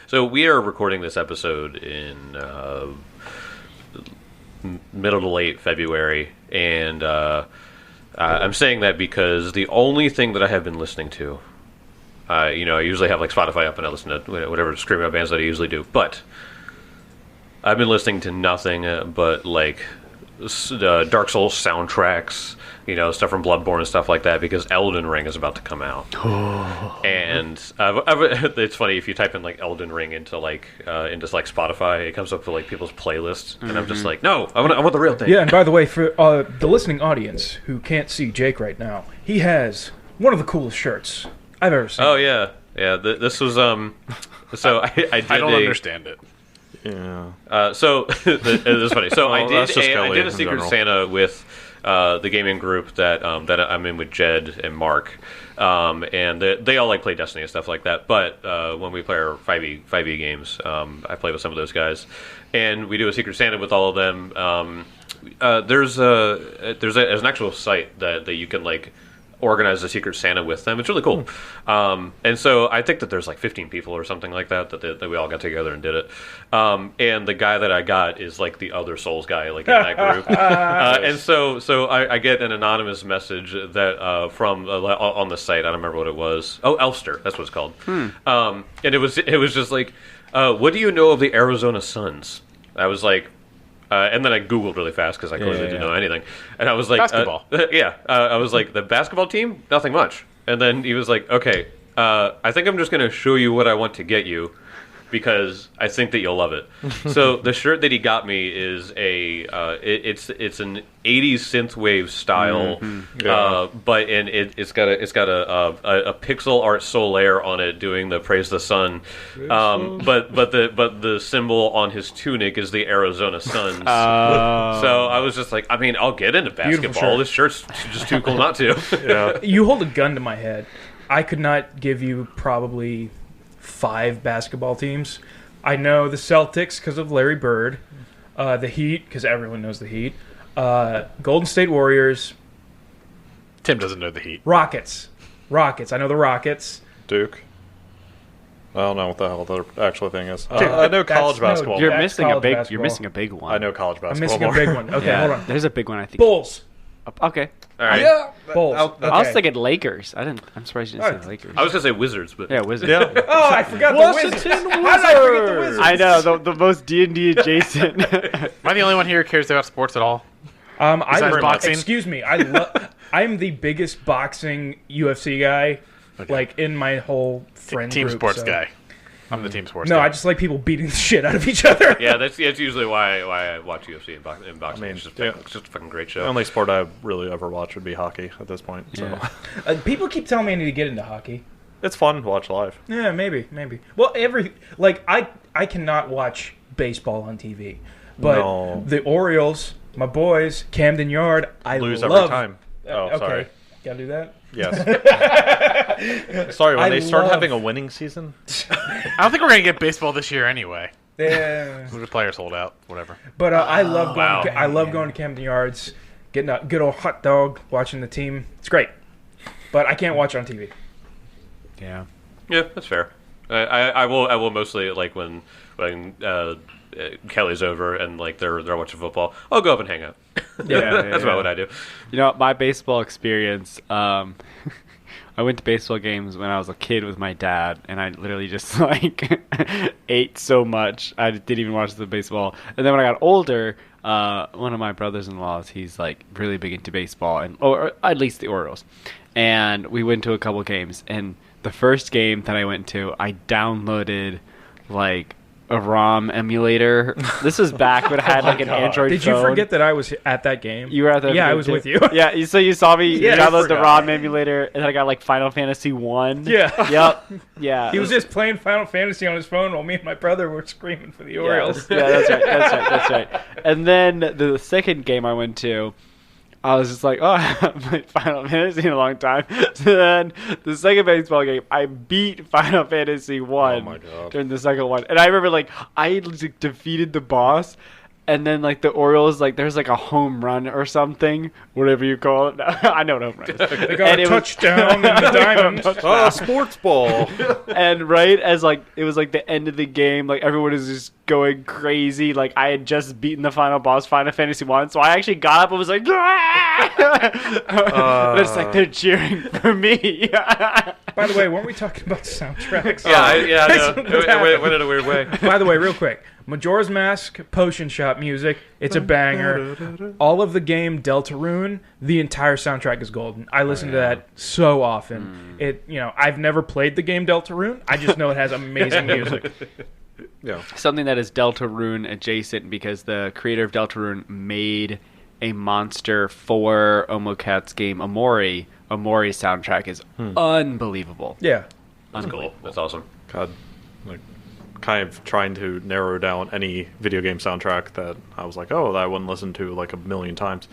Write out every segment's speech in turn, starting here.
So we are recording this episode in middle to late February, and I'm saying that because the only thing that I have been listening to, I usually have like Spotify up and I listen to whatever screaming out bands that I usually do, but I've been listening to nothing but like Dark Souls soundtracks, stuff from Bloodborne and stuff like that, because Elden Ring is about to come out. And it's funny, if you type in like Elden Ring into Spotify, it comes up with like people's playlists, and I'm just like, no, I want the real thing. Yeah, and by the way, for the listening audience who can't see Jake right now, he has one of the coolest shirts I've ever seen. Oh yeah. This was so I don't understand it. Yeah. So it was funny. So I did a Secret Santa with the gaming group that I'm in with Jed and Mark, and they all like play Destiny and stuff like that. But when we play our 5e games, I play with some of those guys, and we do a Secret Santa with all of them. There's an actual site that you can like organize a Secret Santa with them. It's really cool. And so I think that there's like 15 people or something like that we all got together and did it. And the guy that I got is like the other Souls guy, like in that group. And so I get an anonymous message that from on the site. I don't remember what it was. Oh, Elfster, that's what it's called. And it was just like, what do you know of the Arizona Suns? I was like, and then I Googled really fast because I clearly didn't know anything. And I was like... Basketball. I was like, the basketball team? Nothing much. And then he was like, okay, I think I'm just going to show you what I want to get you because I think that you'll love it. So the shirt that he got me is it's an 80s synthwave style, but it's got a pixel art Solaire on it doing the Praise the Sun, but the symbol on his tunic is the Arizona Suns. So I was just like, I mean, I'll get into basketball. This shirt's just too cool not to. Yeah. You hold a gun to my head. I could not give you probably 5 basketball teams. I know the Celtics because of Larry Bird, the Heat because everyone knows the Heat, Golden State Warriors. Tim doesn't know the Heat. Rockets. I know the Rockets. Duke. I don't know what the hell the actual thing is. I know college basketball. You're missing a big one. I know college basketball. I'm missing a big one. Okay, hold on. There's a big one, I think. Bulls. Okay. All right. Yeah. Bulls. Okay. I was thinking Lakers. I'm surprised you didn't say Lakers. I was going to say Wizards, but... Yeah, Wizards. Yeah. Oh, I forgot the Wizards. How did I forget the Wizards? I know, the most D&D adjacent. Am I the only one here who cares about sports at all? Boxing? Excuse me. I'm the biggest boxing UFC guy, like, in my whole friend team group. Sports guy. I'm the team sports guy. No, I just like people beating the shit out of each other. Yeah, that's usually why I watch UFC and boxing. I mean, it's just a fucking great show. The only sport I really ever watch would be hockey at this point. So. Yeah. People keep telling me I need to get into hockey. It's fun to watch live. Yeah, maybe. Well, I cannot watch baseball on TV, but the Orioles, my boys, Camden Yard, I lose love. Every time. Okay. Sorry. Gotta do that? Yes. Sorry, when they start having a winning season? I don't think we're going to get baseball this year anyway. Yeah. The players hold out, whatever. But I love going to Camden Yards, getting a good old hot dog, watching the team. It's great. But I can't watch on TV. Yeah. Yeah, that's fair. I will mostly, like, when Kelly's over and like they're watching football, I'll go up and hang out. That's about what I do. My baseball experience, I went to baseball games when I was a kid with my dad, and I literally just like ate so much I didn't even watch the baseball. And then when I got older, one of my brothers-in-laws, he's like really big into baseball, or at least the Orioles, and we went to a couple games. And the first game that I went to, I downloaded like a ROM emulator. This was back when I had like an Android phone. Did you forget that I was at that game? You were at that game? Yeah, I was with you. Yeah, so you saw me Yeah, download the ROM emulator, and then I got like Final Fantasy 1. Yeah. Yep. Yeah. He was just playing Final Fantasy on his phone while me and my brother were screaming for the Orioles. Yeah, that's right. And then the second game I went to, I was just like, oh, I haven't played Final Fantasy in a long time. So then the second baseball game, I beat Final Fantasy 1 during the second one. And I remember, like, I defeated the boss, and then like the Orioles, like there's like a home run or something, whatever you call it. I know what home run is. They got a touchdown in the diamond. Oh, sports ball. And right as like it was like the end of the game, like everyone is just going crazy. Like I had just beaten the final boss, Final Fantasy 1, so I actually got up and was like, but it's like they're cheering for me. By the way, weren't we talking about soundtracks? Yeah, it went in a weird way. By the way, real quick, Majora's Mask Potion Shop music, it's a banger. All of the game Deltarune, the entire soundtrack is golden. I listen to that so often. I've never played the game Deltarune. I just know it has amazing music. Yeah. Something that is Deltarune adjacent, because the creator of Deltarune made a monster for Omocat's game Omori. Omori's soundtrack is unbelievable. Yeah. That's cool. That's awesome. God, like, kind of trying to narrow down any video game soundtrack that I was like, that I wouldn't listen to like a million times.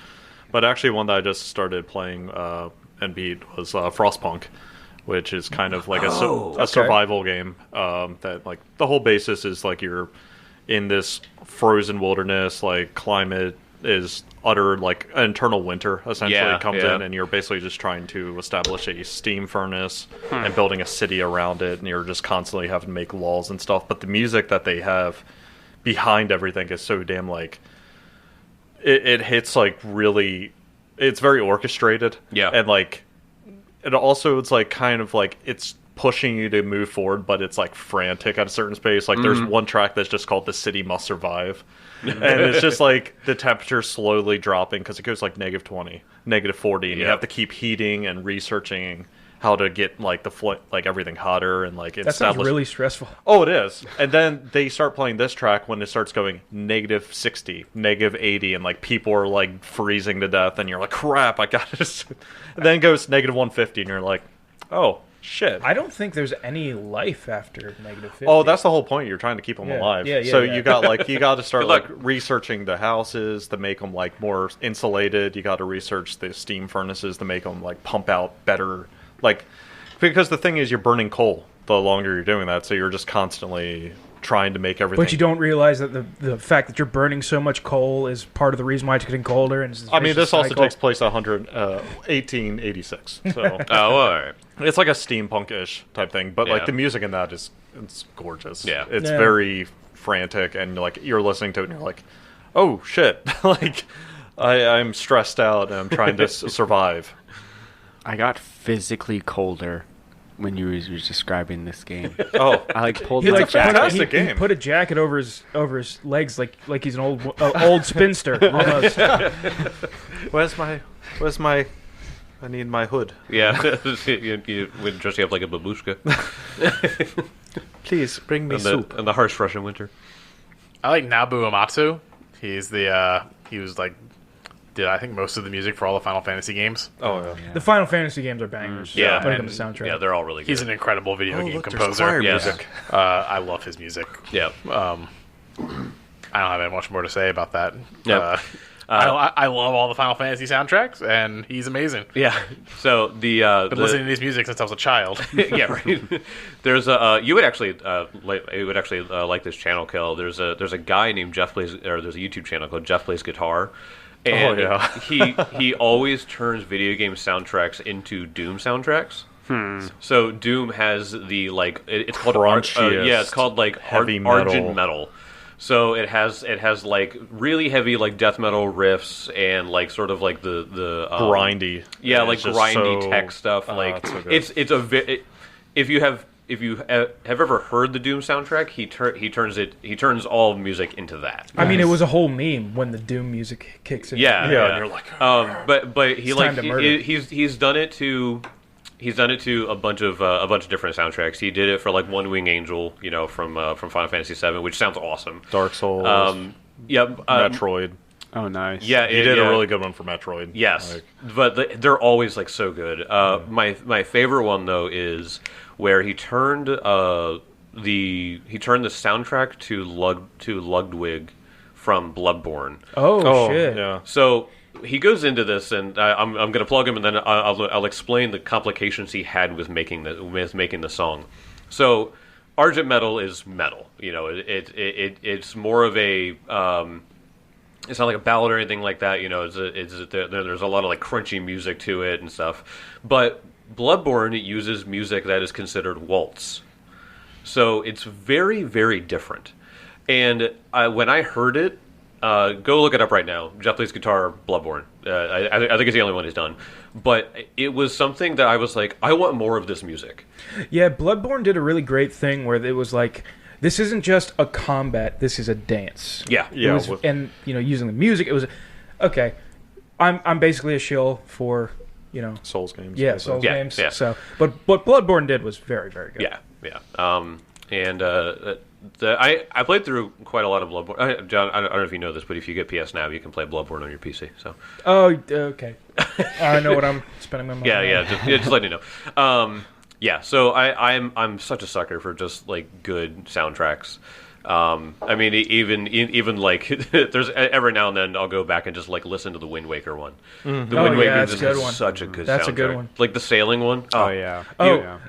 But actually, one that I just started playing and beat was Frostpunk, which is kind of like a survival game. That like the whole basis is like you're in this frozen wilderness, like climate is utter like internal winter essentially comes in, and you're basically just trying to establish a steam furnace and building a city around it, and you're just constantly having to make laws and stuff. But the music that they have behind everything is so damn like it hits like really, it's very orchestrated, and like it also, it's like kind of like it's pushing you to move forward, but it's like frantic at a certain space. Like there's one track that's just called "The City Must Survive," and it's just like the temperature slowly dropping because it goes like -20, -40, and you have to keep heating and researching how to get like like everything hotter and like that sounds really stressful. Oh, it is. And then they start playing this track when it starts going -60, -80, and like people are like freezing to death, and you're like, crap, I got this. And then it goes -150, and you're like, oh shit. I don't think there's any life after -50. Oh, that's the whole point. You're trying to keep them alive. So you got to start like researching the houses to make them like more insulated. You got to research the steam furnaces to make them like pump out better. Like, because the thing is, you're burning coal the longer you're doing that, so you're just constantly trying to make everything. But you don't realize that the fact that you're burning so much coal is part of the reason why it's getting colder. And I mean, this also takes place 1886. So, all right. It's like a steampunk-ish type thing, but like the music in that it's gorgeous. Yeah, it's very frantic, and like you're listening to it, and you're like, oh shit, like I'm stressed out and I'm trying to survive. I got physically colder when you were describing this game. Oh, I like pulled He my like jacket. he put a jacket over his legs like he's an old spinster almost. Where's my? I need my hood. Yeah, you would dress you up like a babushka. Please bring me soup. In the harsh Russian winter. I like Nobuo Uematsu. He's he was like, did I think most of the music for all the Final Fantasy games. Oh yeah. The Final Fantasy games are bangers. Yeah, when it comes to soundtrack. Yeah, they're all really good. He's an incredible video game composer. Music. I love his music. Yeah. I don't have much more to say about that. Yeah. I love all the Final Fantasy soundtracks, and he's amazing. Yeah. So been listening to his music since I was a child. Yeah, right. There's a you would actually like this channel, Kel. There's a guy named Jeff Plays, or there's a YouTube channel called Jeff Plays Guitar. And he always turns video game soundtracks into Doom soundtracks. So Doom has the like it's called it's called like heavy metal. Argent metal. So it has like really heavy like death metal riffs and like sort of like the grindy. Yeah, like grindy tech stuff. Like so it's if you have ever heard the Doom soundtrack, he turns all music into that. I mean, it was a whole meme when the Doom music kicks in. Yeah. And you're like, but he's done it to a bunch of different soundtracks. He did it for like One Wing Angel, from Final Fantasy VII, which sounds awesome. Dark Souls. Metroid. Oh, nice. Yeah, he did a really good one for Metroid. Yes, but they're always like so good. My favorite one though is where he turned the soundtrack to Ludwig from Bloodborne. Oh shit! Yeah. So he goes into this, and I'm going to plug him, and then I'll explain the complications he had with making the song. So Argent metal is metal. It's more of a it's not like a ballad or anything like that. You know, there's a lot of like crunchy music to it and stuff. But Bloodborne uses music that is considered waltz, so it's very, very different. And when I heard it, go look it up right now. Japanese guitar, Bloodborne. I think it's the only one he's done. But it was something that I was like, I want more of this music. Yeah, Bloodborne did a really great thing where it was like, this isn't just a combat, this is a dance. Yeah. And, using the music, it was, okay, I'm basically a shill for, Souls games. Yeah, Souls games. Yeah. So, but what Bloodborne did was very, very good. Yeah. I played through quite a lot of Bloodborne. John, I don't know if you know this, but if you get PS Now, you can play Bloodborne on your PC. So. Oh, okay. I know what I'm spending my money on. Yeah, just letting you know. So I'm such a sucker for just like good soundtracks. I mean, even like there's every now and then I'll go back and just like listen to the Wind Waker one. Mm-hmm. The Wind Waker that's is a good one. Such a good. That's soundtrack. a good one. Like the sailing one. Oh yeah.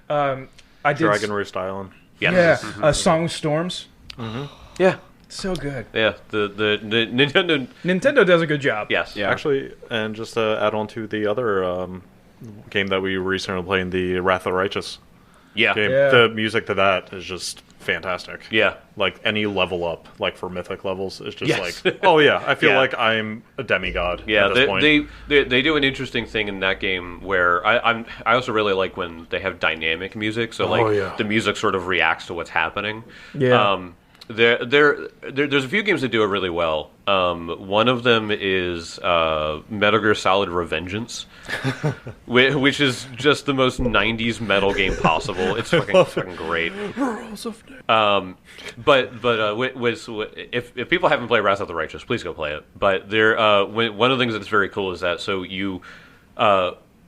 I did. Dragon Roost Island. Yes. Yeah. Song of Storms. Mm-hmm. Yeah. So good. Yeah. The Nintendo does a good job. Yes. Yeah. Actually, and just to add on to the other game that we recently played, the Wrath of the Righteous. Yeah. Game. Yeah. The music to that is just fantastic. Yeah. Like any level up, like for mythic levels, it's just Yes. like, oh yeah, I feel Yeah. like I'm a demigod. Yeah, at this point. they do an interesting thing in that game where I also really like when they have dynamic music. So the music sort of reacts to what's happening. Yeah. There's a few games that do it really well. One of them is Metal Gear Solid Revengeance, which is just the most 90s metal game possible. It's fucking great. If people haven't played Wrath of the Righteous, please go play it. But one of the things that's very cool is that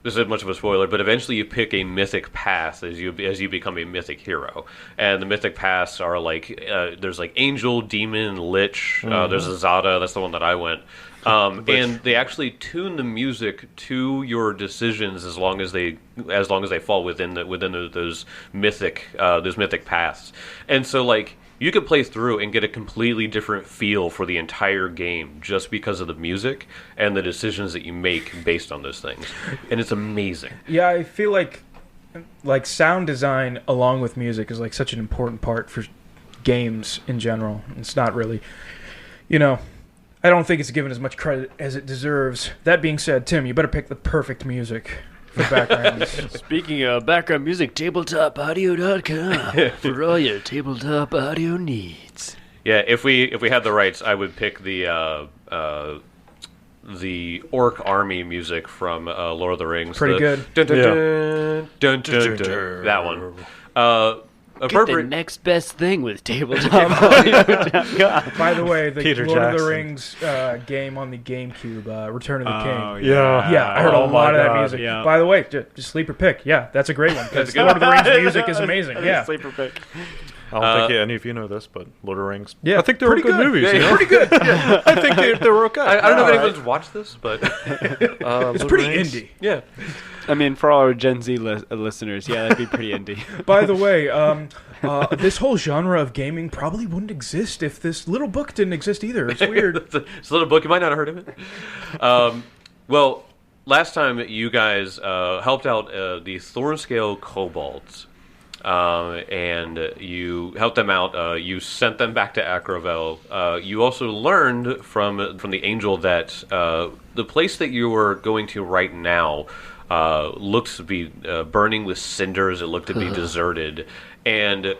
this isn't much of a spoiler, but eventually you pick a mythic path as you become a mythic hero, and the mythic paths are like there's like angel, demon, lich. There's a Zada. That's the one that I went. And they actually tune the music to your decisions as long as they fall within those mythic paths. And so like you could play through and get a completely different feel for the entire game just because of the music and the decisions that you make based on those things. And it's amazing. Yeah, I feel like sound design along with music is like such an important part for games in general. It's not really, I don't think it's given as much credit as it deserves. That being said, Tim, you better pick the perfect music for backgrounds. Speaking of background music, tabletopaudio.com for all your tabletop audio needs. Yeah, if we had the rights, I would pick the orc army music from Lord of the Rings. Pretty good. That one. Get the next best thing with tabletopaudio.com. By the way, the Peter Lord of the Jackson. Rings game on the GameCube, Return of the King. Yeah. Yeah, I heard a lot of that music. yeah. By the way, just sleeper pick. Yeah, that's a great one. Because Lord of the Rings music is amazing. Yeah. Sleeper pick. I don't think any of you know this, but Lord of the Rings. Yeah, I think they were pretty good good. movies. Yeah, pretty good. I think they were okay. I don't know if anyone's watched this, but It's pretty indie. yeah. I mean, for all our Gen Z listeners, yeah, that'd be pretty indie. By the way, this whole genre of gaming probably wouldn't exist if this little book didn't exist either. It's weird. It's a little book. You might not have heard of it. Well, last time you guys helped out the Thornscale Kobolds. And you helped them out. You sent them back to Acrovel. You also learned from the angel that the place that you were going to right now looked to be burning with cinders. It looked to be deserted, and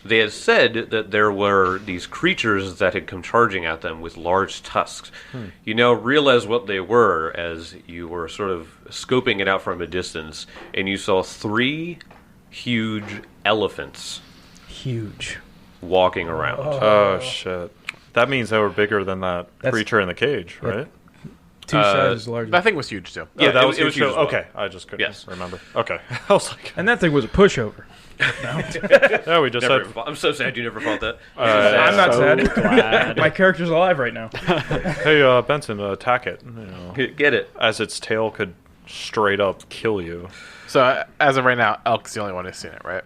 they had said that there were these creatures that had come charging at them with large tusks. You now realize what they were as you were sort of scoping it out from a distance, and you saw 3 huge elephants walking around. Oh shit! That means they were bigger than that creature in the cage, right? 2 sizes larger. That thing was huge too. Yeah, that was it was huge. huge as well. Okay, I just couldn't Yes. remember. Okay, I was like, And that thing was a pushover. yeah, we just Never said. I'm so sad you never fought that. I'm not So sad. glad. My character's alive right now. Hey, Benson, attack it. Get it. As its tail could straight up kill you. So as of right now, Elk's the only one who's seen it, right?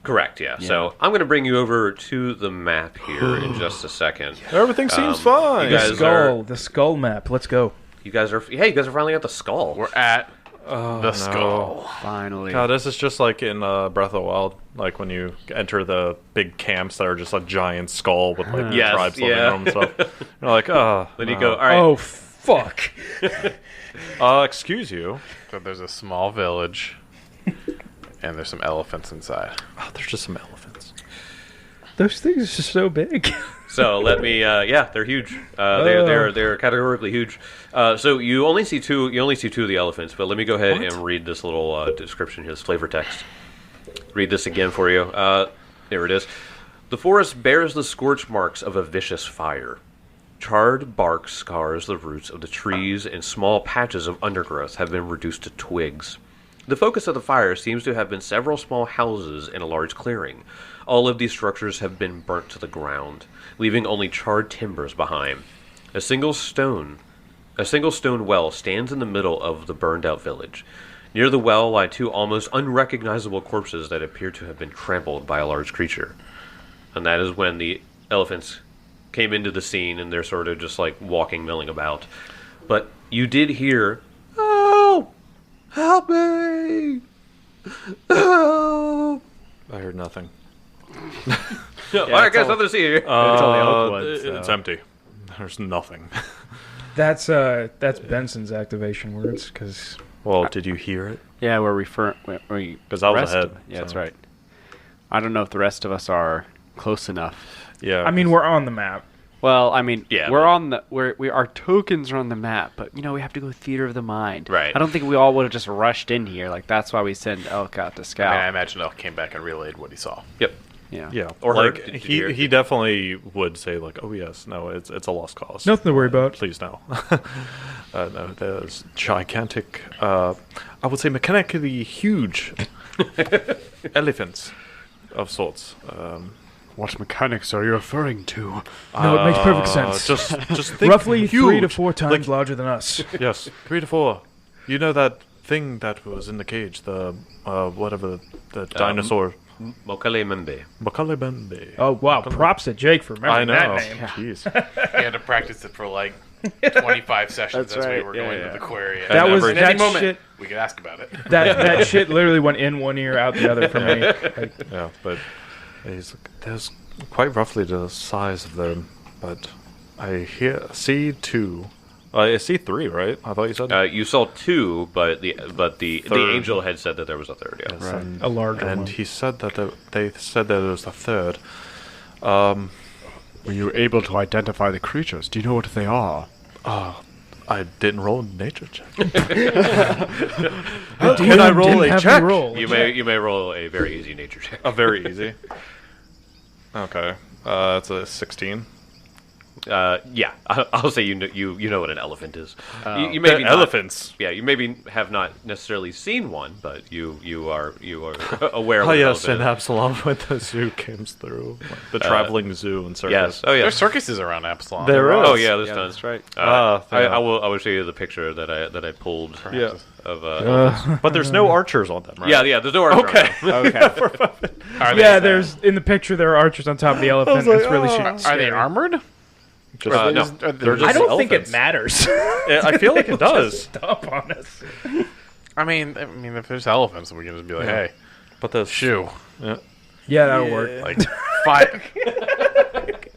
Correct, yeah. So I'm going to bring you over to the map here in just a second. Everything seems fine. The skull map. Let's go. You guys are finally at the skull. We're at the skull. Finally. God, this is just like in Breath of the Wild, like when you enter the big camps that are just a giant skull with like tribes living in them and stuff. You're like, Then you go, all right. Oh, fuck. Excuse you. So there's a small village, and there's some elephants inside. Oh, there's just some elephants. Those things are just so big. So let me. They're huge. They're categorically huge. So you only see two. You only see two of the elephants. But let me go ahead and read this little description here, this flavor text. Read this again for you. There it is. The forest bears the scorch marks of a vicious fire. Charred bark scars the roots of the trees, and small patches of undergrowth have been reduced to twigs. The focus of the fire seems to have been several small houses in a large clearing. All of these structures have been burnt to the ground, leaving only charred timbers behind. A single stone well stands in the middle of the burned-out village. Near the well lie two almost unrecognizable corpses that appear to have been trampled by a large creature. And that is when the elephants came into the scene, and they're sort of just like walking, milling about. But you did hear, "Help! Help me! Help!" I heard nothing. All right, guys, nothing to see here. It's empty. There's nothing. That's Benson's activation words, because... Well, did you hear it? Yeah, we're referring... Because I was ahead. Yeah, that's right. I don't know if the rest of us are close enough. Yeah. I mean, we're on the map. Well, I mean, yeah, we're on the our tokens are on the map, but we have to go theater of the mind. Right. I don't think we all would have just rushed in here. Like that's why we send Elk out to scout. I imagine Elk came back and relayed what he saw. Yep. Yeah. Or like heard. he definitely would say like, "Oh yes, no, it's a lost cause. Nothing to worry about." Please no. No, there's gigantic. I would say mechanically huge elephants of sorts. What mechanics are you referring to? No, it makes perfect sense. Just think Roughly huge. 3 to 4 times larger than us. Yes, 3 to 4. You know that thing that was in the cage, the whatever the dinosaur. Mokale Membe. Mokale Membe. Oh, wow. Props to Jake for remembering I know. that name. Jeez. He had to practice it for like 25 sessions That's as we right. were Yeah, going yeah. to the query. That was at that any moment, shit. we could ask about it. That shit literally went in one ear, out the other for me. Like, Yeah, but there's quite roughly the size of them, but I see 2. I see 3, right? I thought you said You saw 2, but the Third. angel had said that there was a third. Yeah. Yes, and, a larger and one. he said that they said that there was a third. Were you able to identify the creatures? Do you know what they are? I didn't roll a nature check. Can I roll a check? You may roll a very easy nature check. A very easy. Okay, it's a 16. Yeah, I'll say you know what an elephant is. You maybe elephants. Yeah, you maybe have not necessarily seen one, but you are aware of Oh what an yes, elephant and is. Absalom when the zoo comes through, the traveling zoo and circus. Yes. Oh yeah. There's circuses around Absalom. There is. Oh yeah, there's tons. That's right. I will show you the picture that I pulled. Yeah. Of But there's no archers on them, right? yeah. There's no archer. Okay. Okay. Are Yeah, they, there's in the picture there are archers on top of the elephant. like, it's really Are they armored? Just, No. they're just I don't think it elephants. matters. I feel like it does. Stop on us. I mean, if there's elephants, we can just be like, hey, But the shoo. Yeah. Yeah, that'll work. Like, fire.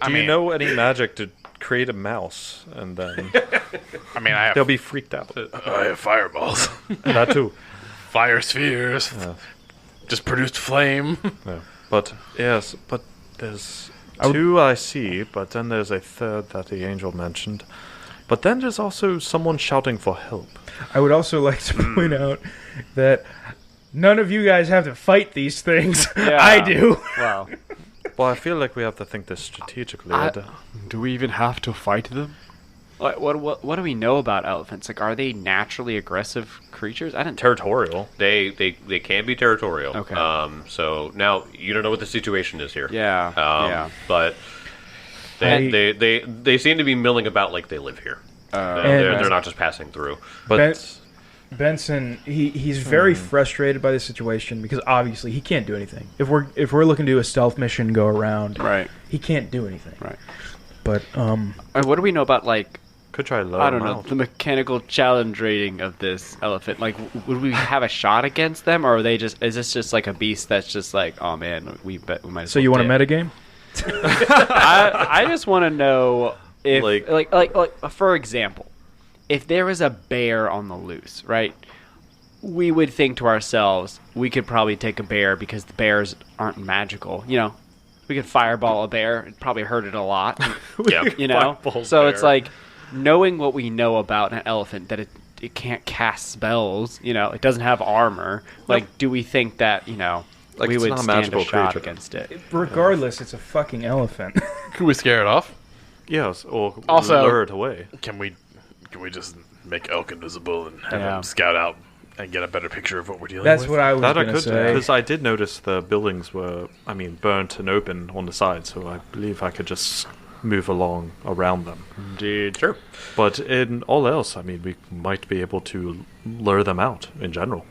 Do you know any magic to create a mouse and then I mean, I they'll have, be freaked out? I have fireballs. That too. Fire spheres. Just produced flame. Yeah. But yes, but there's 2 I see, but then there's a third that the angel mentioned. But then there's also someone shouting for help. I would also like to point out that none of you guys have to fight these things. Yeah. I do. Wow. Well, I feel like we have to think this strategically. Do we even have to fight them? What do we know about elephants? Like, are they naturally aggressive creatures? I didn't. Territorial. They can be territorial. Okay. So now you don't know what the situation is here. Yeah. Yeah. But they seem to be milling about like they live here. They're not just passing through. But Benson, he's very frustrated by the situation because obviously he can't do anything. If we're looking to do a stealth mission, go around, right? He can't do anything, right? But what do we know about like? Could try to I don't know the mechanical challenge rating of this elephant. Like, would we have a shot against them, or are they just? Is this just like a beast that's just like, oh man, we might. So you want a metagame? I just want to know if, like, for example, if there was a bear on the loose, right? We would think to ourselves, we could probably take a bear because the bears aren't magical. You know, we could fireball a bear. It'd probably hurt it a lot. Yeah, you know. So it's like knowing what we know about an elephant, that it can't cast spells. You know, it doesn't have armor. Like, do we think that like we would stand a shot against it? Regardless, it's a fucking elephant. Could we scare it off? Yes, or also lure it away. Can we just make Elk invisible and have him scout out and get a better picture of what we're dealing with? That's what I was going to say. Because I did notice the buildings were, burnt and open on the side, so I believe I could just move along around them. Indeed. Sure. But in all else, we might be able to lure them out in general.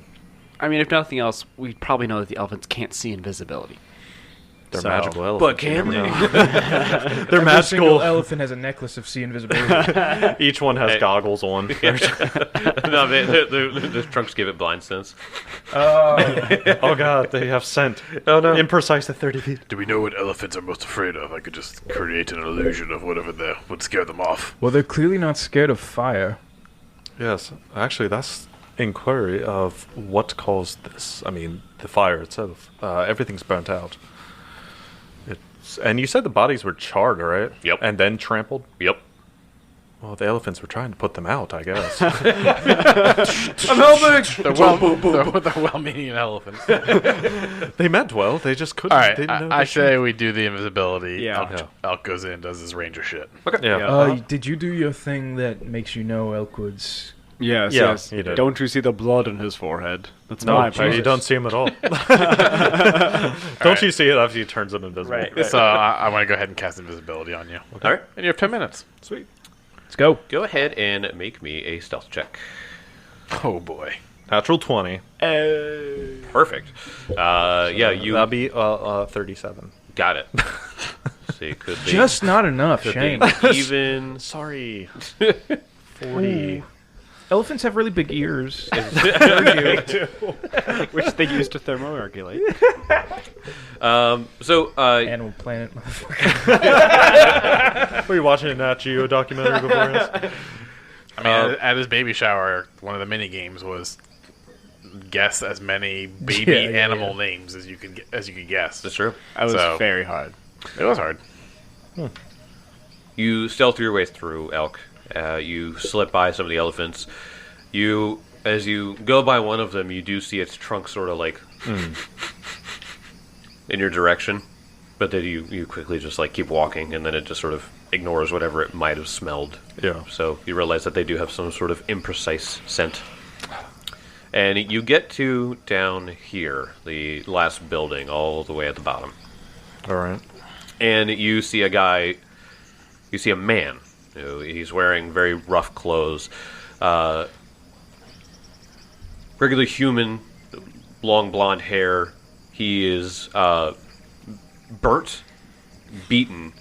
If nothing else, we probably know that the elephants can't see invisibility. They're magical elephants. But can they? They're Every magical. single elephant has a necklace of sea invisibility. Each one has goggles on. No, the trunks give it blind sense. Oh god, they have scent. Oh no. Imprecise at 30 feet. Do we know what elephants are most afraid of? I could just create an illusion of whatever would scare them off. Well, they're clearly not scared of fire. Yes, actually, that's inquiry of what caused this. The fire itself. Everything's burnt out. And you said the bodies were charred, right? Yep. And then trampled? Yep. Well, the elephants were trying to put them out, I guess. I'm helping! They're well-meaning elephants. They meant well. They just couldn't. All right, They didn't know I say we do the invisibility. Yeah. Elk goes in and does his ranger shit. Okay. Yeah. Did you do your thing that makes you know Elkwood's? Yes, Yeah, yes. he did. Don't you see the blood on his forehead? That's No, my you place. don't see him at all. Don't you see it after he turns them invisible? Right. So I want to go ahead and cast invisibility on you. All right. And you have 10 minutes. Sweet. Let's go. Go ahead and make me a stealth check. Oh boy. Natural 20. Perfect. You That'd be 37. got it. See, could be Just not enough. Shame. even. Sorry. 40. Elephants have really big ears. Which they use to thermoregulate. Animal Planet. Were you watching a Nat Geo documentary before this? At his baby shower, one of the mini games was guess as many baby animal names as you could guess. That's true. That was very hard. It was hard. You stealth your way through, Elk. You slip by some of the elephants. As you go by one of them, you do see its trunk sort of like in your direction, but then you quickly just keep walking, and then it just sort of ignores whatever it might have smelled. Yeah. So you realize that they do have some sort of imprecise scent. And you get to down here, the last building, all the way at the bottom. All right. And you see a man. He's wearing very rough clothes. Regular human, long blonde hair. He is burnt, beaten,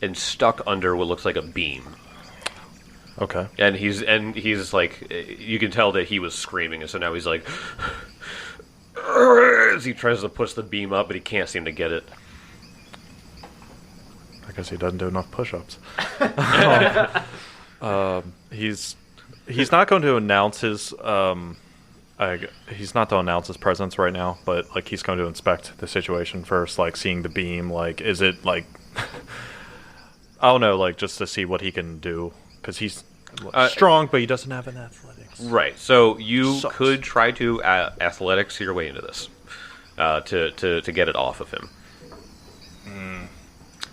and stuck under what looks like a beam. Okay. And he's like, you can tell that he was screaming, and so now he's like, as he tries to push the beam up, but he can't seem to get it. I guess he doesn't do enough push-ups. He's not going to announce his he's not to announce his presence right now, but he's going to inspect the situation first, seeing the beam. Is it I don't know, just to see what he can do, because he's strong, but he doesn't have an athletics. Right. So you could try to athletics your way into this to get it off of him.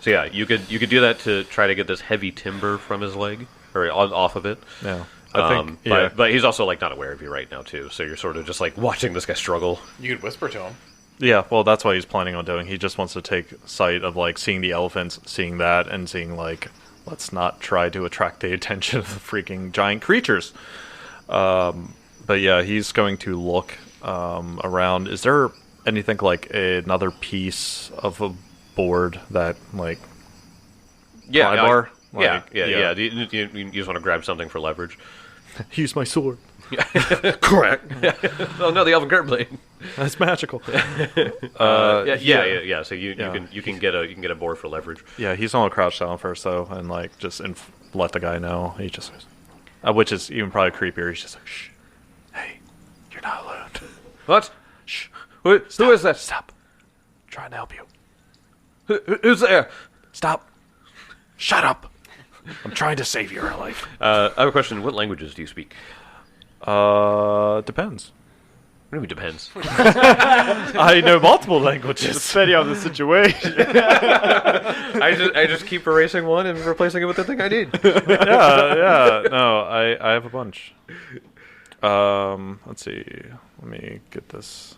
So yeah, you could do that to try to get this heavy timber from his leg or off of it. Yeah, I think. But he's also not aware of you right now too. So you're sort of just watching this guy struggle. You could whisper to him. Yeah, well, that's what he's planning on doing. He just wants to take sight of seeing the elephants, seeing that, and seeing let's not try to attract the attention of the freaking giant creatures. But But yeah, he's going to look around. Is there anything like another piece of a board that like? Yeah, bar? Yeah. You just want to grab something for leverage. Use my sword. Correct. Oh no, the elven curve blade. That's magical. So you can get a board for leverage. Yeah, he's gonna crouch down first though, and like just let the guy know. He just, which is even probably creepier. He's just like, shh, hey, you're not alone. What? Shh. Who is that? Stop. I'm trying to help you. Who's there? Stop. Shut up. I'm trying to save your life. I have a question. What languages do you speak? Depends. What do you mean depends? I know multiple languages. Depending on the situation. I just keep erasing one and replacing it with the thing I need. yeah. No, I have a bunch. Let's see. Let me get this.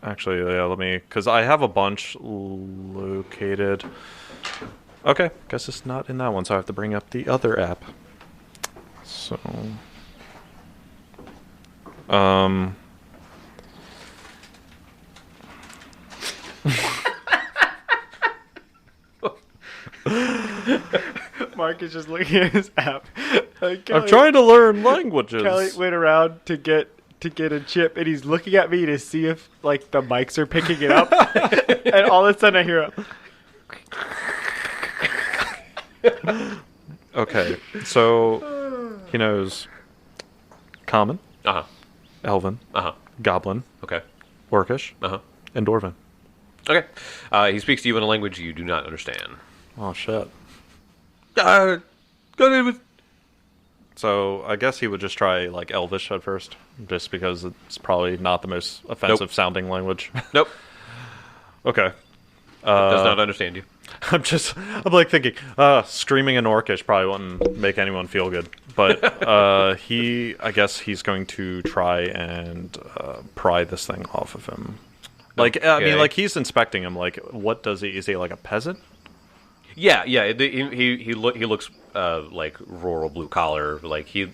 Actually, yeah, because I have a bunch located. Okay, guess it's not in that one, so I have to bring up the other app. So, Mark is just looking at his app. I'm trying to learn languages. Kelly went around to get a chip, and he's looking at me to see if like the mics are picking it up. And all of a sudden, I hear Okay, so he knows Common, Elven, Goblin, Orcish, and Dwarven. Okay. He speaks to you in a language you do not understand. Oh shit. So I guess he would just try like Elvish at first, just because it's probably not the most offensive sounding language. Nope. Okay. Does not understand you. I'm like thinking, screaming in Orcish probably wouldn't make anyone feel good. But I guess he's going to try and pry this thing off of him. Like, okay. I mean, like he's inspecting him. Like, what does he? Is he like a peasant? Yeah. He looks like rural blue collar. Like he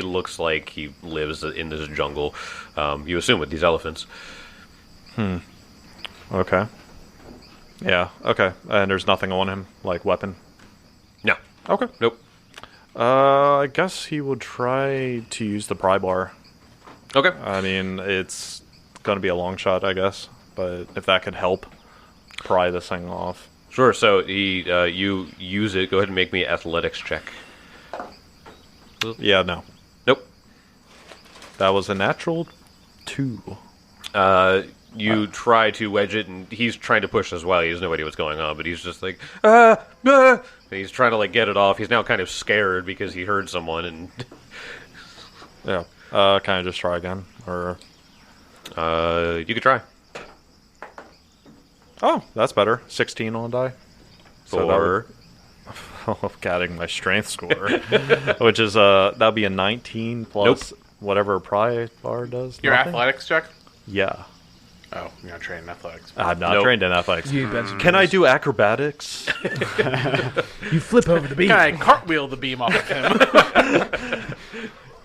looks like he lives in this jungle. You assume with these elephants. Okay. Yeah. Okay. And there's nothing on him, like weapon. No. Okay. Nope. I guess he would try to use the pry bar. Okay. I mean, it's gonna be a long shot, I guess, but if that could help pry this thing off. Sure. So you use it. Go ahead and make me an athletics check. Yeah. No. Nope. That was a natural 2. You try to wedge it, and he's trying to push as well. He has no idea what's going on, but he's just like, he's trying to like get it off. He's now kind of scared because he heard someone, and yeah. Can I just try again, or you could try. Oh, that's better. 16 on a die. For adding my strength score, which is that'll be a 19 plus whatever pry bar does. Your athletics check? Yeah. Oh, you're not trained in athletics. I'm not trained in athletics. Can I do acrobatics? You flip over the beam. Can I cartwheel the beam off of him?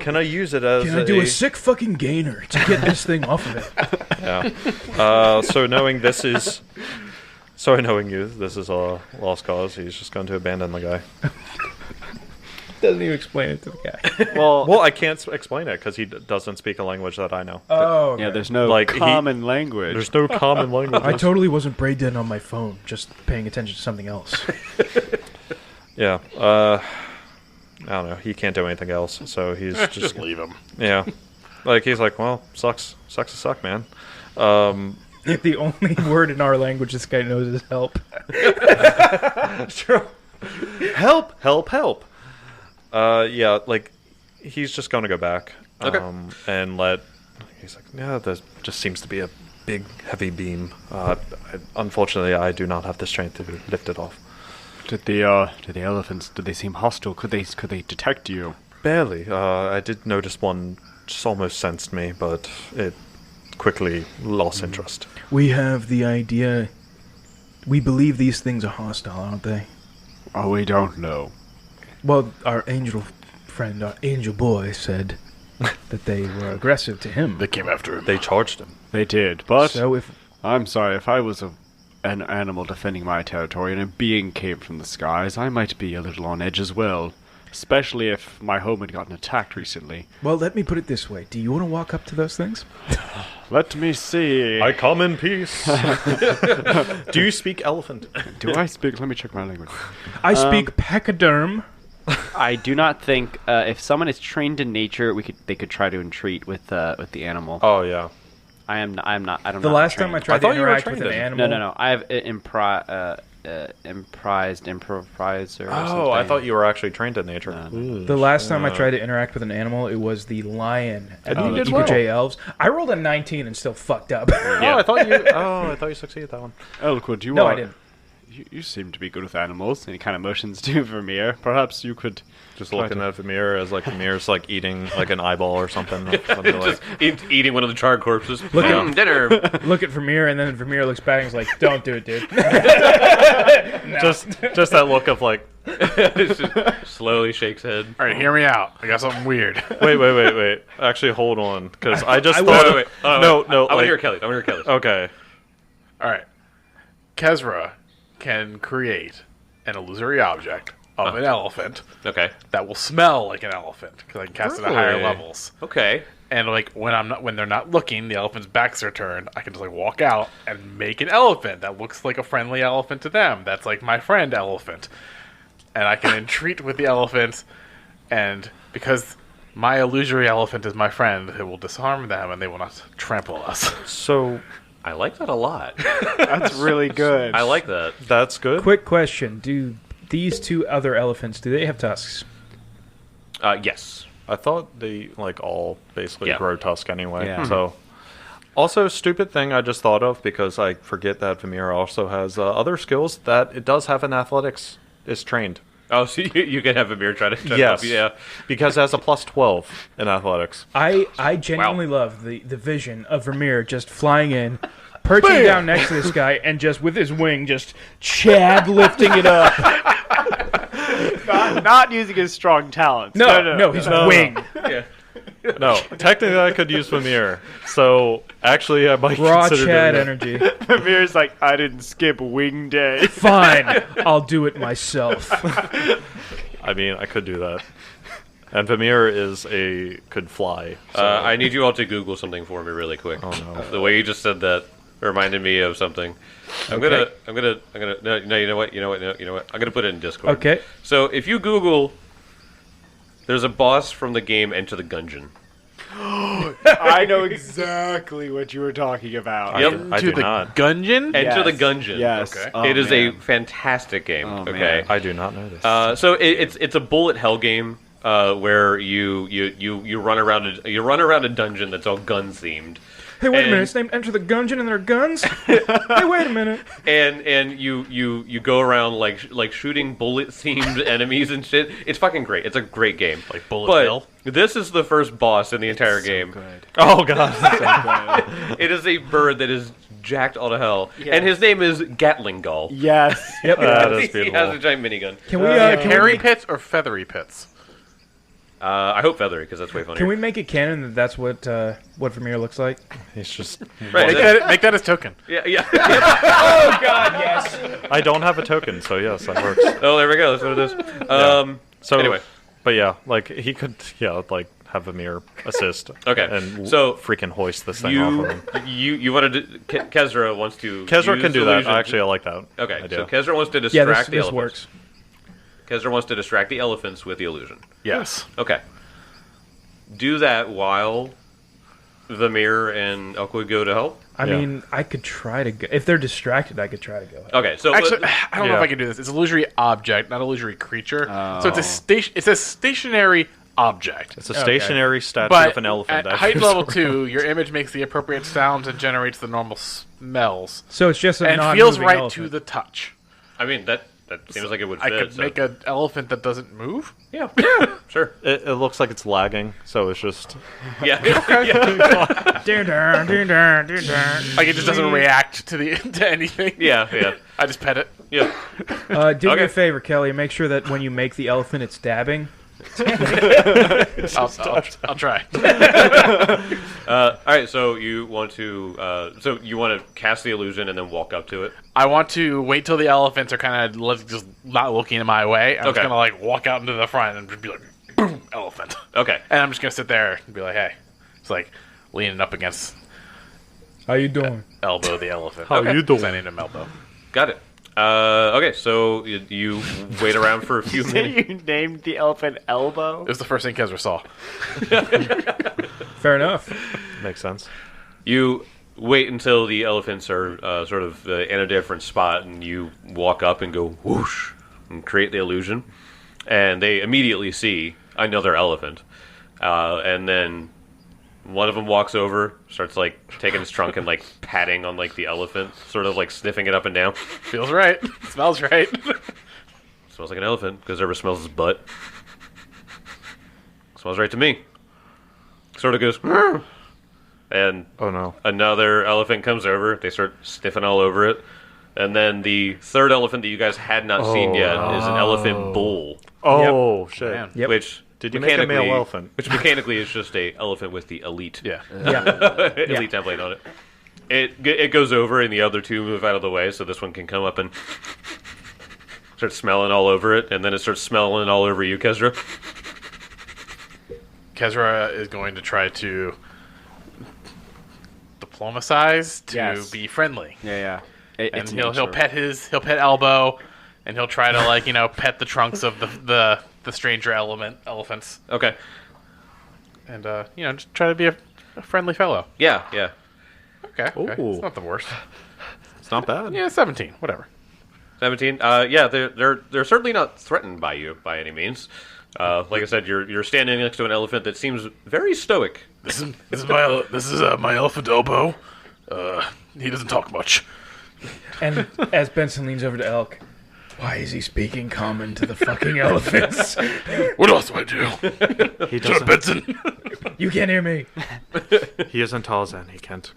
Can I use it as Can I do a sick fucking gainer to get this thing off of it? Yeah. So knowing this is a lost cause, he's just going to abandon the guy. Doesn't even explain it to the guy. Well, I can't explain it because he doesn't speak a language that I know. Oh, okay. Yeah, there's no Like, common language. There's no common language. I totally wasn't braid dead on my phone, just paying attention to something else. Yeah. I don't know. He can't do anything else, so he's just leave him. Yeah. Like he's like, well, sucks to suck, man. The only word in our language this guy knows is help. True. Help. Yeah, like he's just going to go back. And he's like, yeah, there just seems to be a big, heavy beam. Unfortunately, I do not have the strength to lift it off. Did the elephants? Did they seem hostile? Could they detect you? Barely. I did notice one just almost sensed me, but it quickly lost interest. We have the idea. We believe these things are hostile, aren't they? Oh, we don't know. Well, our angel friend, our angel boy, said that they were aggressive to him. They came after him. They charged him. They did, but So if I'm sorry, if I was an animal defending my territory and a being came from the skies, I might be a little on edge as well. Especially if my home had gotten attacked recently. well, let me put it this way: do you want to walk up to those things? Let me see. I come in peace. Do you speak elephant? Do I speak? Let me check my language. I speak pachyderm. I do not think if someone is trained in nature, they could try to entreat with the animal. Oh yeah. I am not. I don't. The last time I tried to thought you were interact with an trained in- animal, No. I have improviser. Oh, I thought you were actually trained in nature. the last time I tried to interact with an animal, it was the lion at And the you did EPJ well. Elves. I rolled a 19 and still fucked up. Oh, I thought you succeeded that one. Eloquent, you No, are. I didn't. You seem to be good with animals. And he kind of motions to Vermeer. Perhaps you could Just looking at Vermeer as like Vermeer's like eating like an eyeball or something. Something like, Eating one of the charred corpses. Look at dinner. Look at Vermeer, and then Vermeer looks back and is like, "Don't do it, dude." just that look of like, Slowly shakes head. All right, hear me out. I got something weird. wait. Actually, hold on, because I just I thought. Wait. No. I want to like- hear Kelly. I want to hear Kelly. Okay. All right. Kezra can create an illusory object of an elephant Okay. that will smell like an elephant because I can cast it at higher Really? levels. Okay. And like when they're not looking, the elephant's backs are turned. I can just like walk out and make an elephant that looks like a friendly elephant to them. That's like my friend elephant, and I can entreat with the elephant. And because my illusory elephant is my friend, it will disarm them, and they will not trample us. So I like that a lot. That's really good. I like that. that's good. Quick question: do these two other elephants have tusks? Yes. I thought they like all basically Yeah. grow tusk anyway. Yeah. So, also stupid thing I just thought of because I forget that Vermeer also has other skills that it does have in athletics. Is trained. Oh, so you can have a mirror try to Yes. help you. Yeah. Because it has a +12 in athletics. I genuinely love the vision of Vermeer just flying in, perching down next to this guy, and just with his wing, just Chad lifting it up. not using his strong talents. No, his wing. Yeah. No, technically I could use Vermeer. So actually, I might Raw consider Chad doing that. energy. Vermeer's like, I didn't skip wing day. Fine, I'll do it myself. I mean, I could do that. And Vermeer could fly. So. I need you all to Google something for me really quick. Oh no. The way you just said that reminded me of something. I'm gonna. No, you know what? I'm gonna put it in Discord. Okay. So if you Google, there's a boss from the game Enter the Gungeon. I know exactly what you were talking about. Yep. I do not. Gungeon? Enter the Gungeon. Yes. Okay. Oh, It is man. a fantastic game. Oh, okay. man. I do not know this. So it's a bullet hell game where you run around a dungeon that's all gun themed. Hey, wait a And- minute. It's named Enter the Gungeon and there are guns? Hey, wait a minute. And you go around like shooting bullet themed enemies and shit. It's fucking great. It's a great game. Like Bullet But Bill? this is the first boss in the entire game. Good. Oh god. So good. It is a bird that is jacked all to hell, Yes. and his name is Gatling Gull. Yes. Yep. That is He beautiful. has a giant minigun. Can we Hairy make, pits or feathery pits? I hope feathery because that's way funnier. can we make it canon that that's what Vermeer looks like? It's just. Right, Make that his token. yeah. Oh God, yes. I don't have a token, so yes, that works. Oh, there we go. That's what it is. So Anyway. but yeah, like he could, like have Vermeer assist. Okay, and so freaking hoist this thing off of him. You wanted to. Kezra wants to. Kezra use can do that. illusion. Actually, I like that. Okay, idea. so Kezra wants to Yeah, distract the this elephants. works. Kezra wants to distract the elephants with the illusion. Yes. Okay. Do that while Vermeer and Elkwood go to help. I Yeah. mean, I could try to go. If they're distracted, I could try to go. Okay, so Actually, I don't know if Yeah. I can do this. It's an illusory object, not illusory creature. Oh. So it's a stationary object. It's a stationary statue But of an elephant. at height level 2, your image makes the appropriate sounds and generates the normal smells. So it's just a And non-moving feels right elephant. to the touch. I mean that seems like it would I fit. could so- make an elephant that doesn't move. yeah, sure. It looks like it's lagging, so it's just. Yeah, Like it just doesn't react to to anything. yeah. I just pet it. Yeah. Do me Okay. a favor, Kelly. Make sure that when you make the elephant, it's dabbing. I'll try. All right, so you want to cast the illusion and then walk up to it. I want to wait till the elephants are kind of just not looking in my way. I'm just gonna like walk out into the front and just be like, boom, elephant. Okay. And I'm just gonna sit there and be like, hey, it's like leaning up against. How you doing? Elbow the elephant. How you doing? I need him elbow. Got it. Okay, so you wait around for a few minutes. You named the elephant Elbow? It was the first thing Kezra saw. Fair enough. Makes sense. You wait until the elephants are sort of in a different spot, and you walk up and go whoosh and create the illusion, and they immediately see another elephant, and then one of them walks over, starts like taking his trunk and like patting on like the elephant, sort of like sniffing it up and down. Feels right. Smells right. Smells like an elephant because everyone smells his butt. Smells right to me. Sort of goes, "Meow." And Oh no. another elephant comes over. They start sniffing all over it. And then the third elephant that you guys had not seen yet is an elephant bull, Oh shit. Man. Yep. which Did you make a male mechanically- elephant? Which mechanically is just a elephant with the elite Yeah. Yeah. elite template on it. It goes over, and the other two move out of the way, so this one can come up and start smelling all over it, and then it starts smelling all over you, Kezra. Kezra is going to try to diplomatize to Yes. be friendly. Yeah. And he'll pet pet Elbow, and he'll try to like pet the trunks of the stranger elephants, Okay. and just try to be a friendly fellow. Yeah. Okay. Ooh. It's not the worst. It's not bad. Yeah, 17, whatever. 17. Yeah, they're certainly not threatened by you by any means. Like I said, you're standing next to an elephant that seems very stoic. This is my elephant Elbow. He doesn't talk much. And as Benson leans over to Elk, why is he speaking common to the fucking elephants? What else do I do? He Shut doesn't. up, Benson. You can't hear me. He isn't Tarzan. He can't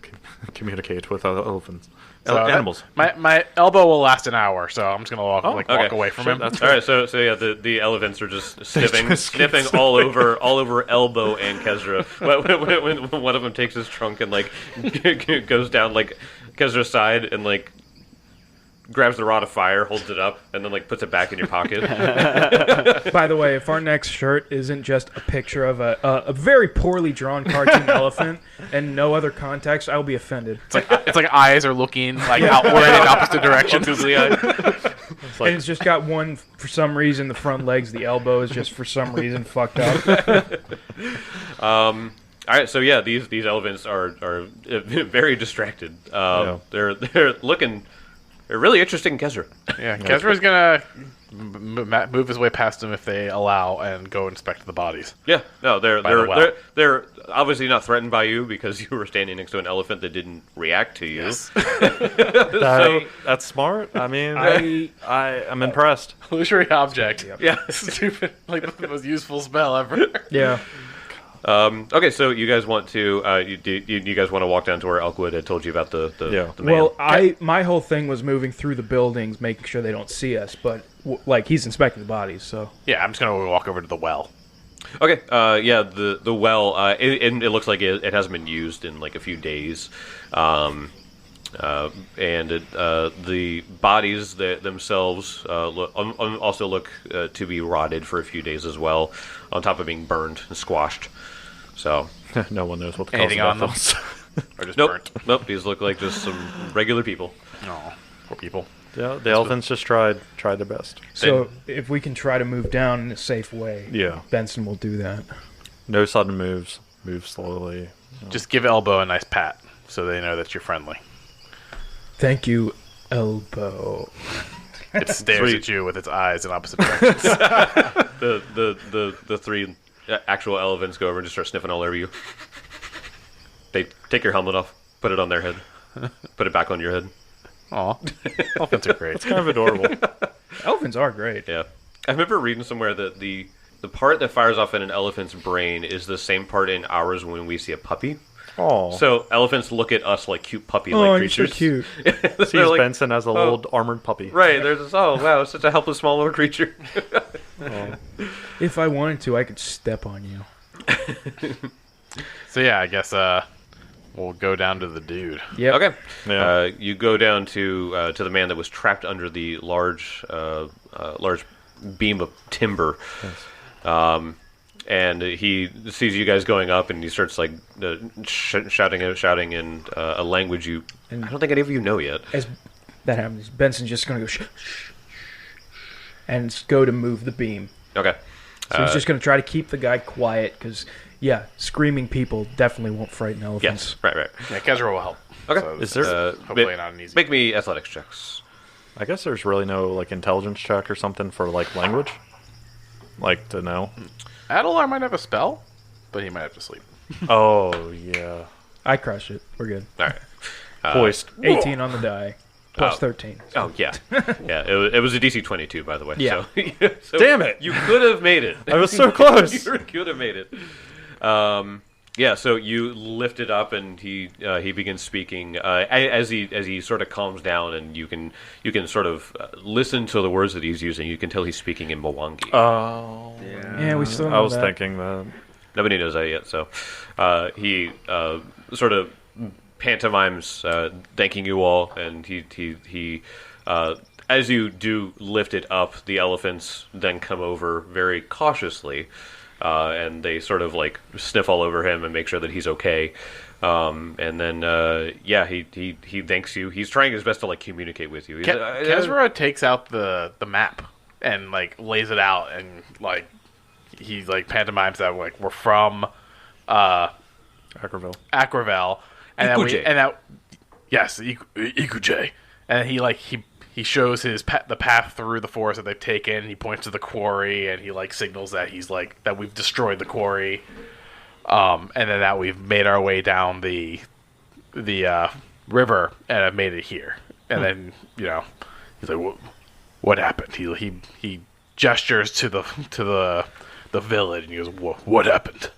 communicate with other elephants. So Animals. My elbow will last an hour, so I'm just gonna walk away from him. That's All right, so yeah, the elephants are just sniffing all over Elbow and Kezra. When one of them takes his trunk and like goes down like Kezra's side and like grabs the rod of fire, holds it up, and then like puts it back in your pocket. By the way, if our next shirt isn't just a picture of a very poorly drawn cartoon elephant and no other context, I'll be offended. It's like eyes are looking like outward in opposite directions. Googly eye. And it's just got one, for some reason, the front legs, the elbow is just for some reason fucked up. All right, so yeah, these elephants are very distracted. They're looking. They're really interested in Kezra. Yeah, Kezra's gonna move his way past them if they allow and go inspect the bodies. Yeah, no, the they're obviously not threatened by you because you were standing next to an elephant that didn't react to you. Yes. That's smart. I mean, I I'm impressed. Illusory object. Yeah. Stupid. Like the most useful spell ever. yeah. Okay, so you guys want to you guys want to walk down to where Elkwood had told you about the man. Well, my whole thing was moving through the buildings, making sure they don't see us. But like he's inspecting the bodies, so Yeah, I'm just gonna walk over to the well. Okay, yeah, the well, it looks like it hasn't been used in like a few days, and the bodies themselves also look to be rotted for a few days as well, on top of being burned and squashed. So No one knows what the Anything cause on them? of that was. Or just nope, burnt. nope. These look like just some regular people. Oh, poor people. Yeah, the elephants just tried their best. so if we can try to move down in a safe way, Yeah. Benson will do that. No sudden moves. Move slowly. Just give Elbow a nice pat so they know that you're friendly. Thank you, elbow. It stares at you with its eyes in opposite directions. The three actual elephants go over and just start sniffing all over you. They take your helmet off, put it on their head, put it back on your head. Aw, elephants are great. It's kind of adorable. Elephants are great. Yeah, I remember reading somewhere that the part that fires off in an elephant's brain is the same part in ours when we see a puppy. Oh, So elephants look at us like cute puppy-like Oh, you're so creatures. cute. sees They're like, Benson as a little armored puppy. right? They're just, oh wow, such a helpless small little creature. If I wanted to, I could step on you. So yeah, I guess we'll go down to the dude. Yeah. Okay. Yeah. You go down to the man that was trapped under the large beam of timber. Yes. And he sees you guys going up, and he starts like shouting in a language I don't think any of you know yet. As that happens, Benson's just going to go shh, and go to move the beam. Okay. So he's just going to try to keep the guy quiet because, yeah, screaming people definitely won't frighten elephants. Yes. Right. Yeah, Kezra will help. Okay. So Is there hopefully not an easy. Make me athletics checks. I guess there's really no like intelligence check or something for like language, like to know. Adelar might have a spell, but he might have to sleep. Oh yeah. I crushed it. We're good. All right. Hoist. 18 on the die, plus 13. Oh yeah, yeah. It was a DC 22, by the way. Yeah. So Damn it. You could have made it. I was so close. You could have made it. Yeah. So you lift it up, and he begins speaking. As he sort of calms down, and you can sort of listen to the words that he's using. You can tell he's speaking in Mwangi. Oh. Yeah, we still know I was that. thinking that. Nobody knows that yet. So he sort of pantomimes thanking you all, and he as you do lift it up, the elephants then come over very cautiously, and they sort of like sniff all over him and make sure that he's okay. And then he thanks you. He's trying his best to like communicate with you. Kezra takes out the map and like lays it out, and like he like pantomimes that like we're from Ackerville. And Ikuje. Ikuje. And he like he shows the path through the forest that they've taken. He points to the quarry, and he like signals that he's like that we've destroyed the quarry, and then that we've made our way down the river and have made it here. And then he's like, "What happened?" He gestures to the village, and he goes, "What happened?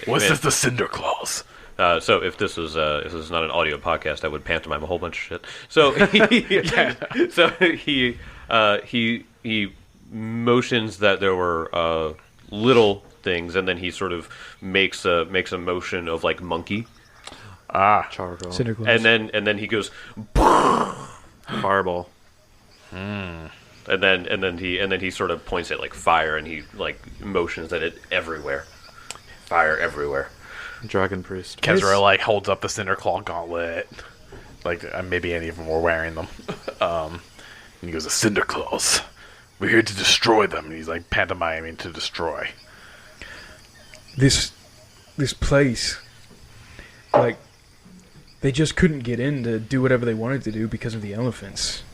Was this the Cinder Claws?" So if this is not an audio podcast, I would pantomime a whole bunch of shit. So he motions that there were little things, and then he sort of makes a motion of like monkey. Charcoal. Cinder Claws. And then he goes Fireball. and then he sort of points at like fire, and he like motions that it everywhere. Fire everywhere. Dragon Priest. Kezra like holds up the Cinder Claw gauntlet, like maybe any of them were wearing them. And he goes, "The Cinder Claws, we're here to destroy them." And he's like pantomiming to destroy. This place, like, they just couldn't get in to do whatever they wanted to do because of the elephants.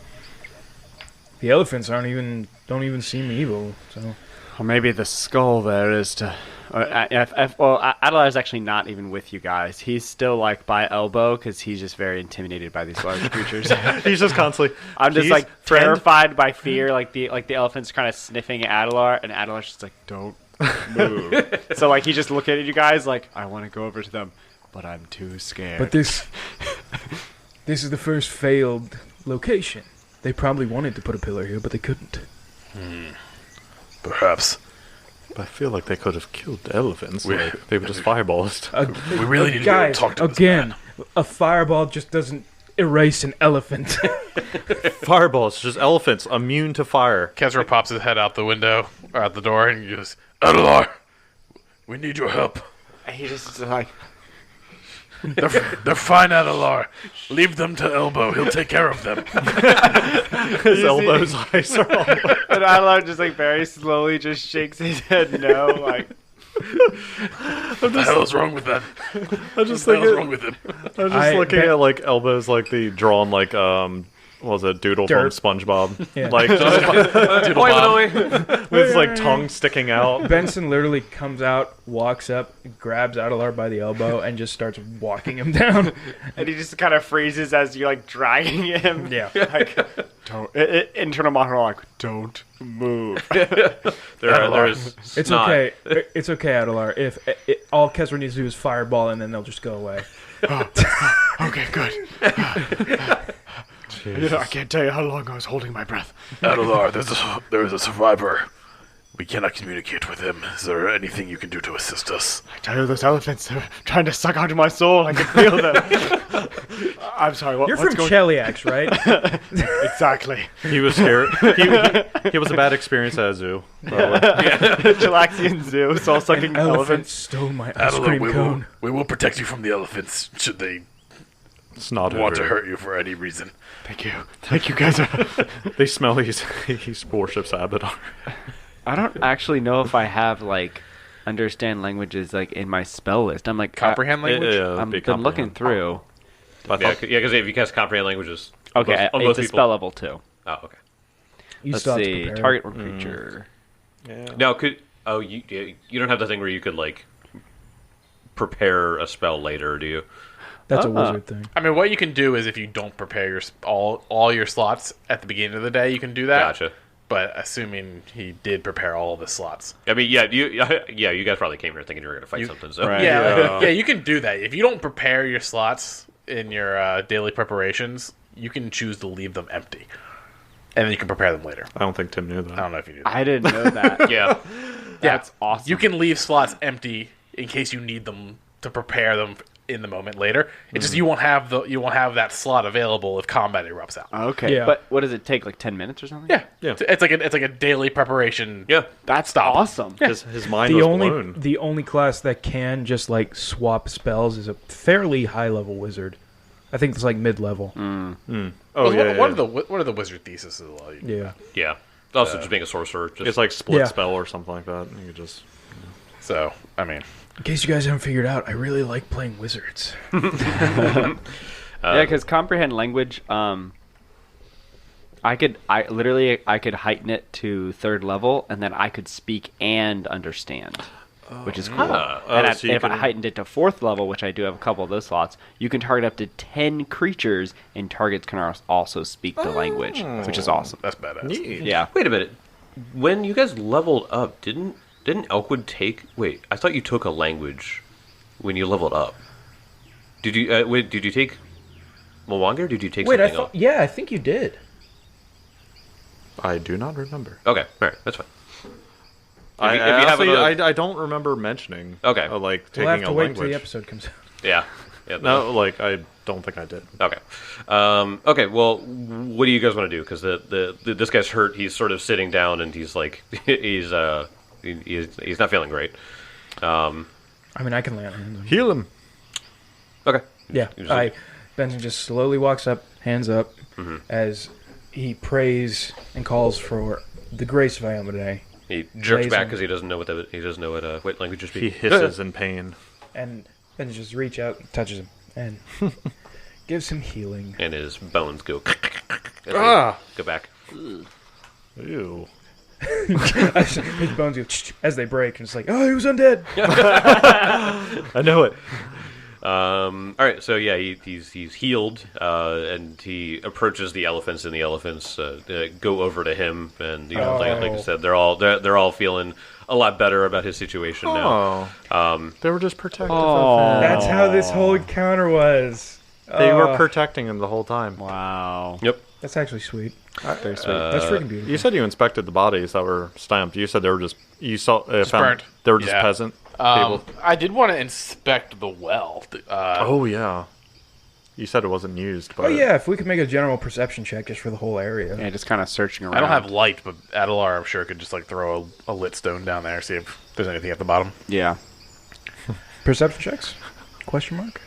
The elephants don't even seem evil, so. Or maybe the skull there is to... Adelar's actually not even with you guys. He's still like by elbow because he's just very intimidated by these large creatures. He's just constantly. I'm just like terrified by fear, like the elephant's kind of sniffing at Adelar, and Adelar's just like, "Don't move." So like he's just looking at you guys like, "I want to go over to them, but I'm too scared." But this is the first failed location. They probably wanted to put a pillar here, but they couldn't. Perhaps. I feel like they could have killed the elephants. They were just fireballs. We really need to guys, talk to this again. man. A fireball just doesn't erase an elephant. Fireballs, just elephants immune to fire. Kezra pops his head out the window, or out the door, and he goes, "Adelar, we need your help." And he just like, They're fine, Adelar. Leave them to Elbow. He'll take care of them. His elbows, eyes are all. and Adelar just like very slowly just shakes his head no, like. What the hell is wrong with that? I'm just What the hell's thinking. wrong with him? I'm just looking at like elbows, like the drawn like what was it, Doodle Dirt. from SpongeBob, Yeah. like just Boy, with his like tongue sticking out. Benson literally comes out, walks up, grabs Adelar by the elbow, and just starts walking him down. And he just kind of freezes as you're like dragging him. Yeah. Like, don't. Internal monologue. Don't move. there's It's snot. okay. It's okay, Adelar. If all Kezra needs to do is fireball, and then they'll just go away. Okay, good. I can't tell you how long I was holding my breath. Adelar, there's a survivor. We cannot communicate with him. Is there anything you can do to assist us? I tell you, those elephants are trying to suck out of my soul. I can feel them. I'm sorry. You're from Cheliax, right? Exactly. He was scared. He was a bad experience at a zoo. Chilaxian zoo, soul sucking Elephant elephants. stole my ice cream cone. We will protect you from the elephants should they Snot want to hurt you for any reason. Thank you. Thank you, guys. They smell he worships Abaddon. I don't actually know if I have like understand languages like in my spell list. I'm like Comprehend language? I'm been looking through. Because if you cast comprehend languages, Okay, most it's a people. spell level 2. Oh, okay. Let's see. Target or creature. Yeah. Now, you don't have the thing where you could like prepare a spell later, do you? That's a wizard thing. I mean, what you can do is if you don't prepare your all your slots at the beginning of the day, you can do that. Gotcha. But assuming he did prepare all of his slots. I mean, you guys probably came here thinking you were going to fight something. So Right. Yeah, you can do that. If you don't prepare your slots in your daily preparations, you can choose to leave them empty. And then you can prepare them later. I don't think Tim knew that. I don't know if you knew that. I didn't know that. yeah. That's awesome. You can leave slots empty in case you need them to prepare them in the moment later. It's just you won't have that slot available if combat erupts out. Okay, Yeah. but what does it take? Like 10 minutes or something? Yeah. It's like a daily preparation. Yeah. That's awesome. His mind The was only blown. the only class that can just like swap spells is a fairly high level wizard. I think it's like mid level. Oh Well, yeah, one of the wizard theses as well. Yeah. Yeah. Also, just being a sorcerer. Just, It's like split Yeah. spell or something like that. You could just So, I mean, In case you guys haven't figured out, I really like playing wizards. Yeah, because comprehend language, I could heighten it to 3rd level, and then I could speak and understand, which is cool. And so you if I can- heightened it to 4th level, which I do have a couple of those slots, you can target up to 10 creatures, and targets can also speak the language, which is awesome. that's badass. Yeah. Wait a minute. When you guys leveled up, didn't Elkwood take? Wait, I thought you took a language when you leveled up. Did you? Did you take Mwanga? Or did you take Wait, something else? I think you did. I do not remember. Okay, all right, that's fine. I if you have another- I don't remember mentioning. Okay. Like taking We'll have to a wait language. till the episode comes out. Yeah. No, like I don't think I did. Okay. Okay. Well, what do you guys want to do? Because this guy's hurt. He's sort of sitting down, and he's like he's not feeling great. I mean, I can lay on hands on him. Heal him. Okay. Yeah, You just- Benson just slowly walks up, hands up, as he prays and calls for the grace of Iomedae. He jerks Lays back on- because he doesn't know what language you're He speaking. hisses in pain. And Benson just reach out, touches him, and gives him healing. And his bones go. As they Ah! Go back. Ew. His bones go as they break, and it's like, oh, he was undead. I know it. All right, so yeah, he's healed, and he approaches the elephants, and the elephants go over to him, and like I said, they're all feeling a lot better about his situation now. They were just protective of him. That's how this whole encounter was. They were protecting him the whole time. Wow. Yep. That's actually sweet. Very sweet. That's freaking beautiful. You said you inspected the bodies that were stamped. You said they were just found burnt. they were just Yeah. peasant people. I did want to inspect the well. Oh yeah. You said it wasn't used, but Oh yeah, if we could make a general perception check just for the whole area. Yeah, just kind of searching around. I don't have light, but Adelar, I'm sure, could just like throw a lit stone down there, see if there's anything at the bottom. Yeah. Perception checks? Question mark?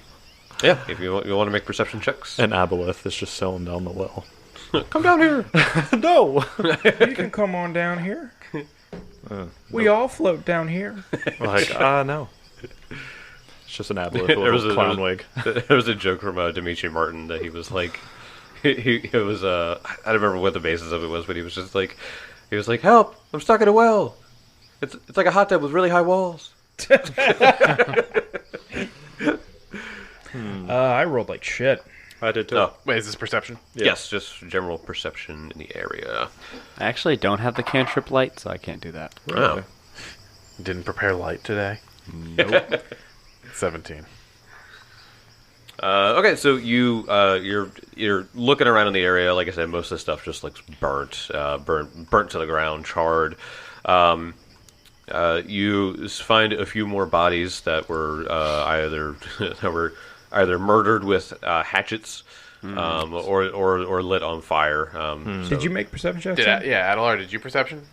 Yeah. If you want to make perception checks, an aboleth is just sailing down the well. come down here. No. You can come on down here. We all float down here. Like no. It's just an aboleth with There was a clown wig. There was a joke from Dimitri Martin that he was like, it was I don't remember what the basis of it was, but he was like, help! I'm stuck in a well. It's like a hot tub with really high walls. I rolled like shit. I did too. Oh, Wait, is this perception? Yeah. yes, just general perception in the area. I actually don't have the cantrip light, so I can't do that. Oh. Didn't prepare light today. Nope. 17. Okay, so you're looking around in the area. Like I said, most of the stuff just looks burnt to the ground, charred. You find a few more bodies that were either murdered with hatchets or lit on fire. Did you make perception checks? Adelar, did you perception?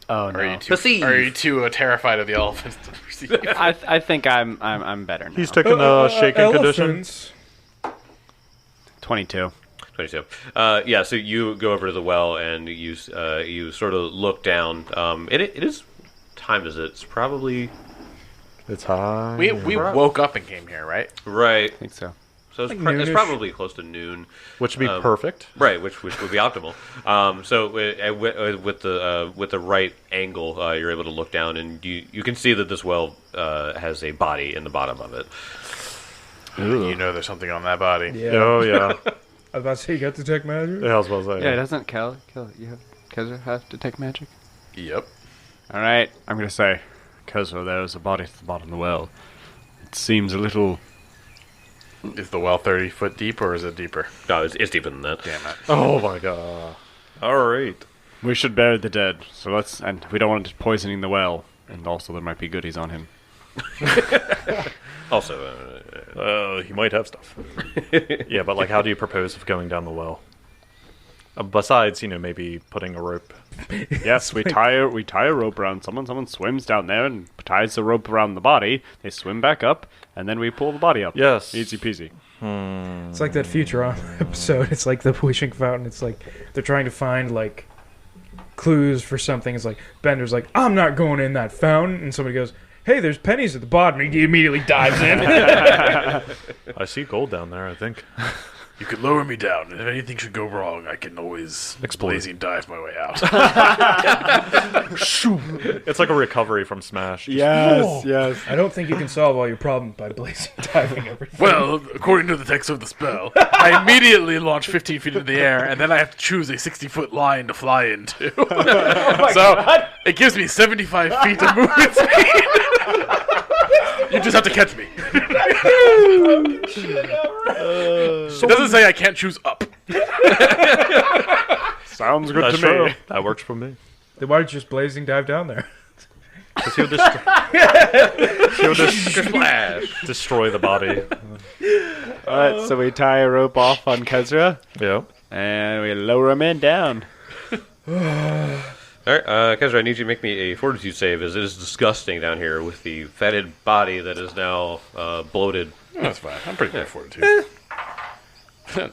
Oh no! Are you too terrified of the elephants to perceive? I think I'm better now. He's taking a shaken condition. Elephants. 22. 22. So you go over to the well and you sort of look down. It is. Time is it? It's probably. It's high. We woke up and came here, right? Right. I think so. So it's probably close to noon, which would be perfect. Right, which would be optimal. So with the right angle, you're able to look down, and you can see that this well has a body in the bottom of it. Ooh. You know, there's something on that body. Yeah. Oh yeah. I was about to say, you got detect magic? Yeah, I was about to say. Yeah, doesn't Kezra have detect magic? Yep. All right, I'm gonna say, Kezra, there's a body at the bottom of the well. It seems a little. Is the well 30 foot deep, or is it deeper? No, it's deeper than that. Damn it. Oh my god. All right. We should bury the dead, and we don't want it poisoning the well, and also there might be goodies on him. Also, he might have stuff. Yeah, but like, how do you propose of going down the well? Besides, maybe putting a rope. Yes, we tie a rope around someone. Someone swims down there and ties the rope around the body. They swim back up, and then we pull the body up. Yes. Easy peasy. It's like that Futurama episode. It's like the wishing fountain. It's like they're trying to find like clues for something. It's like Bender's like, I'm not going in that fountain, and somebody goes, hey, there's pennies at the bottom. And he immediately dives in. I see gold down there, I think. You could lower me down, and if anything should go wrong, I can always blazing dive my way out. It's like a recovery from Smash. Yes. I don't think you can solve all your problems by blazing diving everything. Well, according to the text of the spell, I immediately launch 15 feet into the air, and then I have to choose a 60-foot line to fly into. God. It gives me 75 feet of movement speed. You just have to catch me. It doesn't say I can't choose up. Sounds good That's to true. me. That works for me. Then why don't you just blazing dive down there? Because he'll destroy the body. Alright, so we tie a rope off on Kezra, Yeah. and we lower him down. all right, Kezra, I need you to make me a fortitude save, as it is disgusting down here with the fetid body that is now bloated. Oh, that's fine. I'm pretty good at fortitude.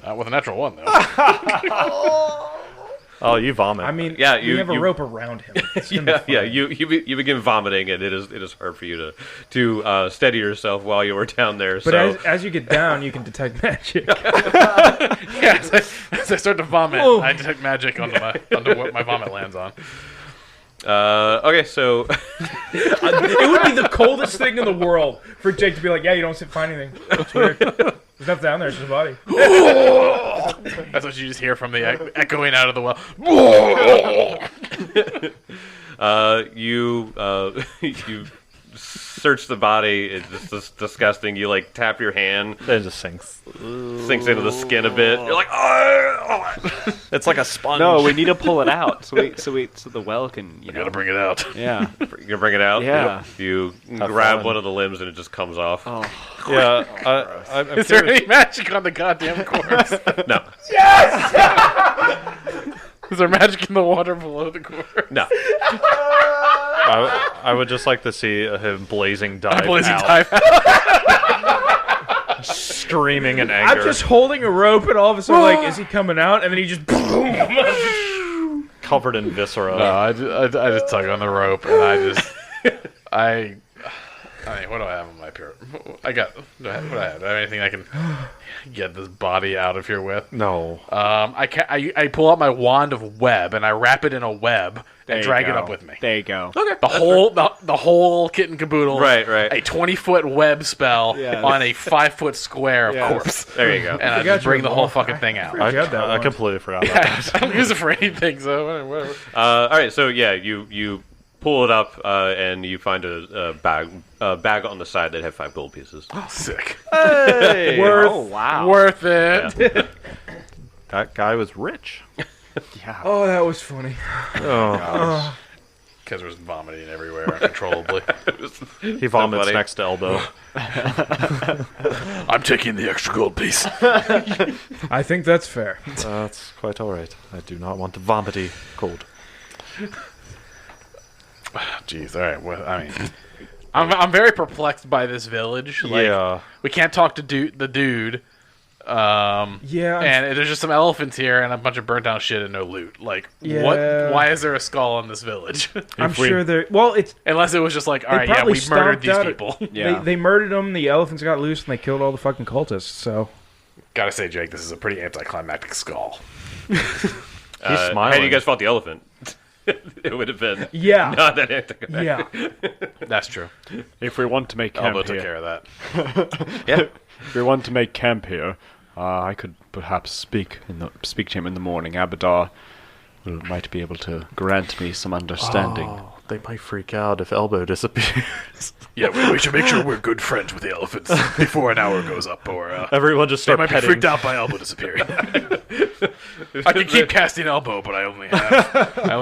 Not with a natural one, though. Oh, you vomit. I mean, Yeah, you have a rope around him. It's gonna be fine. You begin vomiting, and it is hard for you to steady yourself while you were down there. But so as you get down, you can detect magic. Yeah, as I start to vomit, Whoa. I detect magic onto what my vomit lands on. okay, so It would be the coldest thing in the world for Jake to be like, yeah, you don't find anything. It's weird. There's nothing down there, it's just a body. That's what you just hear from the echoing out of the well. you search the body. It's just disgusting. You like tap your hand, it just sinks. sinks into the skin a bit. You're like, oh! It's like a sponge. No, we need to pull it out so the well can, You gotta bring it out. Yeah. You gonna bring it out? Yeah. Yep. You grab fun. one of the limbs and it just comes off. Oh. Yeah. I'm Is there curious. any magic on the goddamn corpse? No, Is there magic in the water below the corpse? no. I would just like to see him blazing dive Dive out. screaming in I'm anger, just holding a rope, and all of a sudden, like, is he coming out? And then he just boom. covered in viscera. No, I just tug on the rope, and I mean, what do I have on my pure? What do I have? Do I have anything I can get this body out of here with? No. I pull out my wand of web, and I wrap it in a web and drag it up with me. There you go. Okay. The whole kit and caboodle. Right. A 20-foot web spell Yes. on a 5-foot square of Yes. corpse. There you go. And I forgot just bring you the were whole long. fucking thing out. I got that I one. completely forgot about that. I don't use it for anything, so whatever. All right. So yeah, you pull it up and you find a bag on the side that had 5 gold pieces. Sick. Hey! Worth it. Yeah. That guy was rich. Yeah. Oh, that was funny. Oh. Kezra's vomiting everywhere uncontrollably. He vomits next to Elbow. I'm taking the extra gold piece. I think that's fair. That's quite all right. I do not want the vomity cold. Jeez, all right. Well, I mean, I'm very perplexed by this village. Like, Yeah. we can't talk to the dude. Yeah. And there's just some elephants here and a bunch of burnt down shit and no loot. Like, Yeah. what? Why is there a skull in this village? I'm sure they're... Well, it's... Unless it was just like, all right, They yeah, probably we murdered stomped these out people. Yeah. They murdered them, the elephants got loose, and they killed all the fucking cultists, so... Gotta say, Jake, this is a pretty anticlimactic skull. He's smiling. Had you guys fought the elephant, it would have been Yeah. not that anticlimactic. Yeah. That's true. If we want to make camp Elbow took here, care of that. if we want to make camp here, I could perhaps speak to him in the morning. Abadar might be able to grant me some understanding. Oh, they might freak out if Elbow disappears. Yeah, we should make sure we're good friends with the elephants before an hour goes up, or Everyone just they start might be petting. freaked out by Elbow disappearing. I can keep casting Elbow, but I only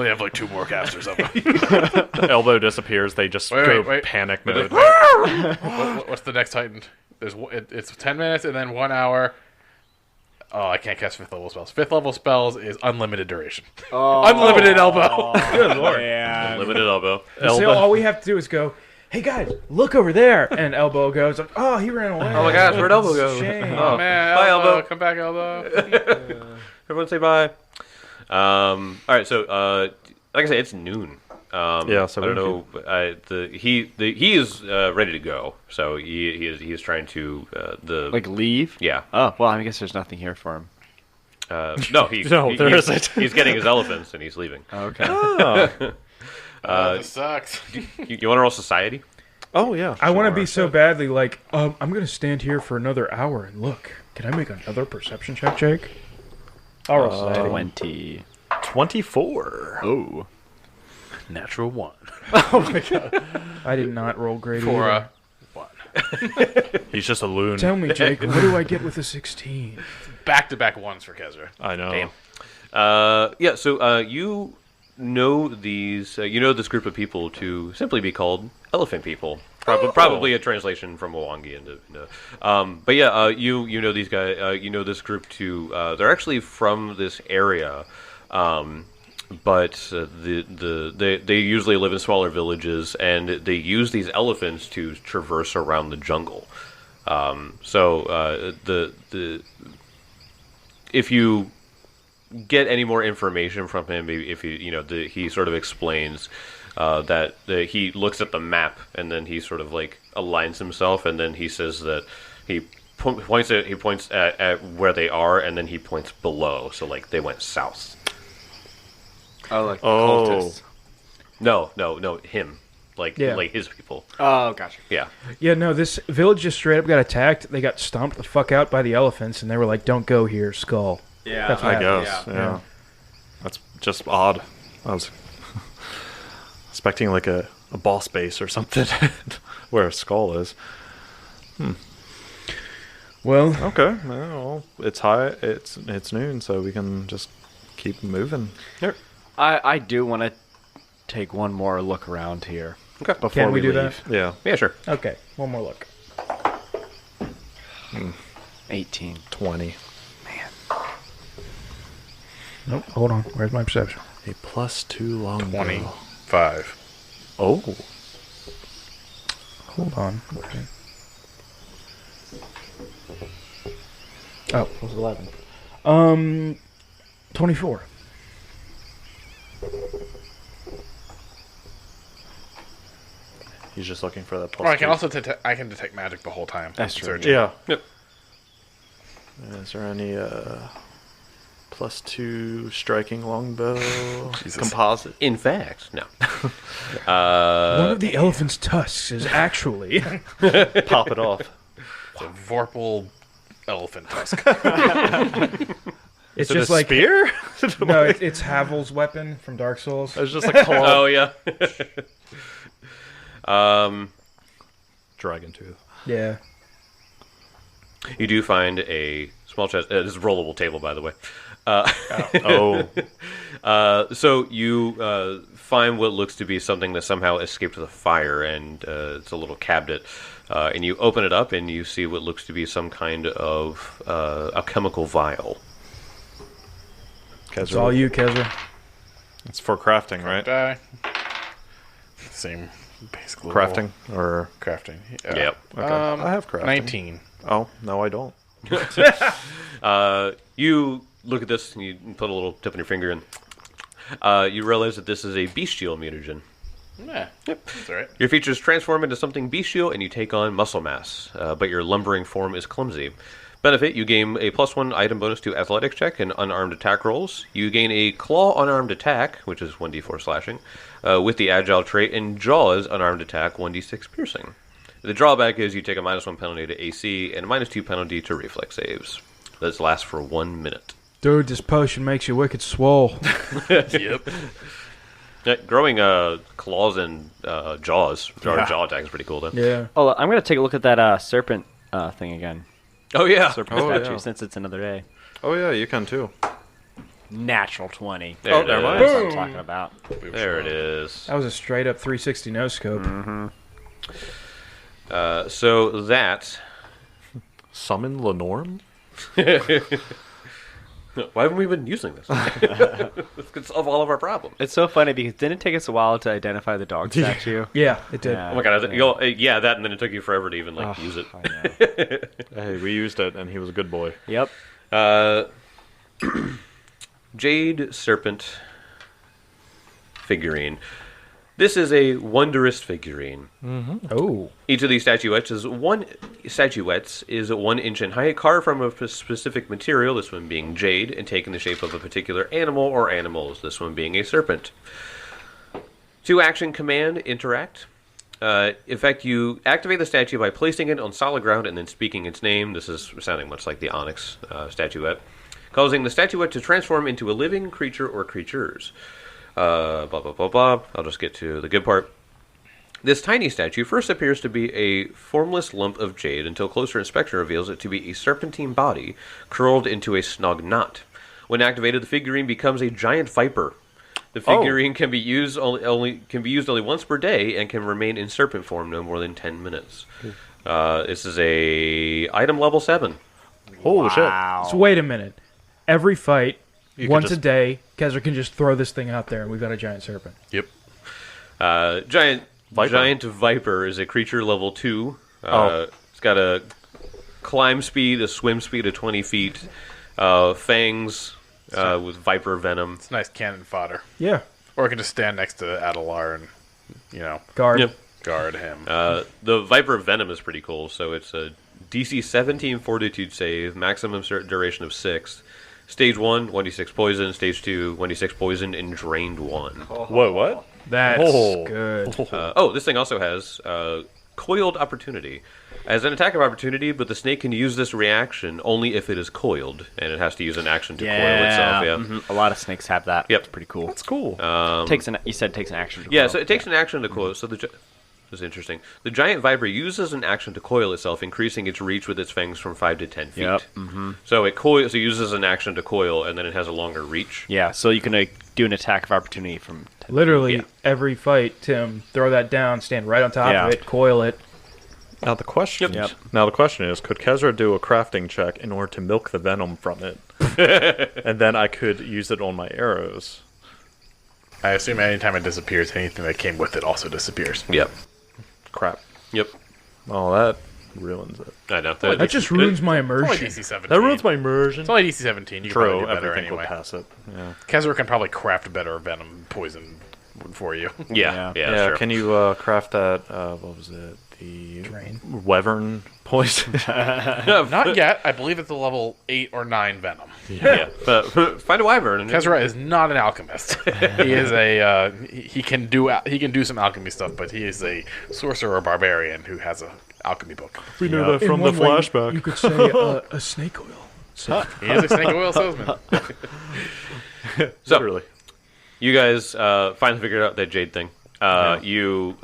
have like 2 more casters of him. Elbow disappears. They just go wait. panic mode. What's the next Titan? It's 10 minutes and then 1 hour. Oh, I can't cast 5th level spells. 5th level spells is unlimited duration. Unlimited Elbow. Good lord. Limited elbow. So all we have to do is go, hey guys, look over there. And Elbow goes, oh, he ran away. Oh my gosh, where'd Elbow go? Shame. Oh man, Bye, Elbow. Come back, Elbow. Everyone say bye. All right, so like I said, it's noon. Yeah, so I don't know. He is ready to go. So he is trying to Like leave? yeah. Oh, well, I guess there's nothing here for him. No, he's there isn't. He's getting his elephants and he's leaving. Okay. This sucks. You want to roll society? Oh yeah. I want to be so badly like, I'm going to stand here for another hour and look. Can I make another perception check, Jake? I'll roll society. 20. 24. Oh. Natural 1. I did not roll great For either. 1. He's just a loon. Tell me, Jake, what do I get with a 16? Back-to-back 1s for Kezra. I know. Damn. Yeah. So you know these. You know this group of people to simply be called elephant people. Probably a translation from Mwangi. But yeah, you know these guys. You know this group to. They're actually from this area. But they usually live in smaller villages, and they use these elephants to traverse around the jungle. If you get any more information from him, if he sort of explains that he looks at the map and then he sort of like aligns himself, and then he says that he points at where they are, and then he points below, so like they went south. Oh, like cultists. No, him. Like his people. Oh, gotcha. Yeah. Yeah, no, this village just straight up got attacked. They got stomped the fuck out by the elephants, and they were like, don't go here, skull. Yeah. That's what I happened. guess. Yeah. Yeah. That's just odd. I was expecting like a boss base or something where a skull is. Well, Okay. Well, it's high. It's noon, so we can just keep moving. I do want to take one more look around here. Okay. Before Can we do leave. that? Yeah. Yeah, sure. okay, one more look. 18. 20. Nope, hold on. Where's my perception? A +2 longbow. 25. Oh. Hold on. Okay. Oh, it was 11. 24. He's just looking for that +2. Or I can also I can detect magic the whole time. That's true. Searching. Yeah. Yep. Is there any +2 striking longbow composite? In fact, no. One of the elephant's tusks is actually... Pop it off. It's a Vorpal elephant tusk. It's Is it just a like... spear? No, it's Havel's weapon from Dark Souls. It's just a claw. Oh yeah. Dragon tooth. Yeah. You do find a small chest. This is a rollable table, by the way. So you find what looks to be something that somehow escaped the fire, and it's a little cabinet. And you open it up, and you see what looks to be some kind of a chemical vial. It's all you, Kezra. It's for crafting, right? Same, basically. Crafting or crafting. Yep. Okay. I have crafting. 19. Oh no, I don't. You look at this, and you put a little tip on your finger, and you realize that this is a bestial mutagen. Yeah, Yep. That's all right. Your features transform into something bestial, and you take on muscle mass, but your lumbering form is clumsy. Benefit, you gain a +1 item bonus to athletics check and unarmed attack rolls. You gain a claw unarmed attack, which is 1d4 slashing, with the agile trait, and jaws unarmed attack, 1d6 piercing. The drawback is you take a -1 penalty to AC and a -2 penalty to reflex saves. This lasts for 1 minute. Dude, this potion makes you wicked swole. Yep. Growing claws and jaws, jaw attack is pretty cool, though. Yeah. Oh, I'm going to take a look at that serpent thing again. Oh, yeah. Serpent statue, since it's another day. Oh yeah, you can too. Natural 20. There it That's is. what I'm talking about. There it is. That was a straight up 360 no scope. Mm-hmm. So that... Summon Lenorm? Why haven't we been using this? This could solve all of our problems. It's so funny because didn't it take us a while to identify the dog statue? Yeah, it did. Yeah. Oh my god, that, and then it took you forever to even use it. I know. Hey, we used it, and he was a good boy. Yep. Jade Serpent figurine. This is a wondrous figurine. Mm-hmm. Oh. Each of these statuettes is 1 inch in height, carved from a specific material, this one being jade, and taking the shape of a particular animal or animals, this one being a serpent. 2 action command interact. In fact, you activate the statue by placing it on solid ground and then speaking its name. This is sounding much like the Onyx statuette. Causing the statuette to transform into a living creature or creatures. Blah, blah, blah, blah. I'll just get to the good part. This tiny statue first appears to be a formless lump of jade until closer inspection reveals it to be a serpentine body curled into a snug knot. When activated, the figurine becomes a giant viper. The figurine can be used only once per day and can remain in serpent form no more than 10 minutes. This is a item level 7. Holy shit. So wait a minute. Every fight, You once could a just- day, Kezra can just throw this thing out there, and we've got a giant serpent. Yep. Giant Viper. Giant Viper is a creature level 2. It's got a climb speed, a swim speed of 20 feet, fangs with viper venom. It's nice cannon fodder. Yeah. Or I can just stand next to Adelar and, Guard. Yep. guard him. The viper venom is pretty cool. So it's a DC 17 Fortitude save, maximum duration of 6. Stage 1, 1d6 poison. Stage 2, 1d6 poison, and drained 1. Whoa, what? That's Oh. good. This thing also has coiled opportunity. As an attack of opportunity, but the snake can use this reaction only if it is coiled, and it has to use an action to coil itself. Yeah. Mhm. A lot of snakes have that. Yep. It's pretty cool. That's cool. You said it takes an action to Yeah, coil. so it takes an action to coil. So this is interesting. The giant viper uses an action to coil itself, increasing its reach with its fangs from 5 to 10 feet. Yep. Mm-hmm. So it uses an action to coil, and then it has a longer reach. Yeah, so you can do an attack of opportunity from 10 Literally Yeah. every fight, Tim, throw that down, stand right on top Yeah. of it, coil it. Now the question. Yep. Now the question is, could Kezra do a crafting check in order to milk the venom from it, and then I could use it on my arrows? I assume anytime it disappears, anything that came with it also disappears. Yep. Crap. Yep. Oh, that ruins it. I know. That just ruins my It's only immersion. DC 17. That ruins my immersion. It's only DC 17. You can True. probably do better Everything anyway. would pass it. Yeah. Kezra can probably craft better venom poison for you. Yeah. Yeah. Yeah. Sure. Can you craft that? What was it? The Drain. wyvern poison. Not yet. I believe it's a level 8 or 9 venom. Yeah. But find a wyvern. And Kezra is not an alchemist. He is a he can do some alchemy stuff, but he is a sorcerer barbarian who has a alchemy book. We know that from the In one way, flashback. You could say a snake oil. So, He is a snake oil salesman. So Literally. you guys finally figured out that jade thing. You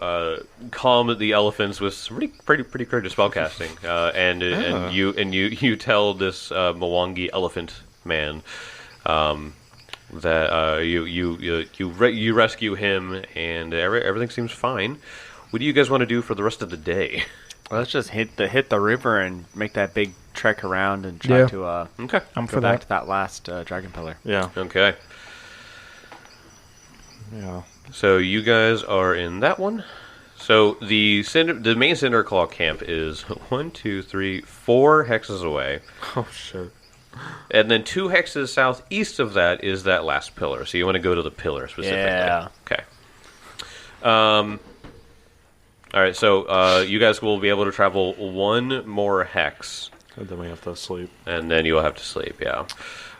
calm the elephants with some pretty creative spellcasting, and you tell this Mwangi elephant man that you rescue him, and everything seems fine. What do you guys want to do for the rest of the day? Well, let's just hit the river and make that big trek around and try to okay. I'm go back to that last dragon pillar. Yeah. Okay. Yeah. So you guys are in that one. So the main Cinder Claw camp is 1, 2, 3, 4 hexes away. Oh shit. And then 2 hexes southeast of that is that last pillar. So you want to go to the pillar specifically. Yeah. Okay. All right. So you guys will be able to travel 1 more hex, And then we have to sleep. and then you will have to sleep. Yeah.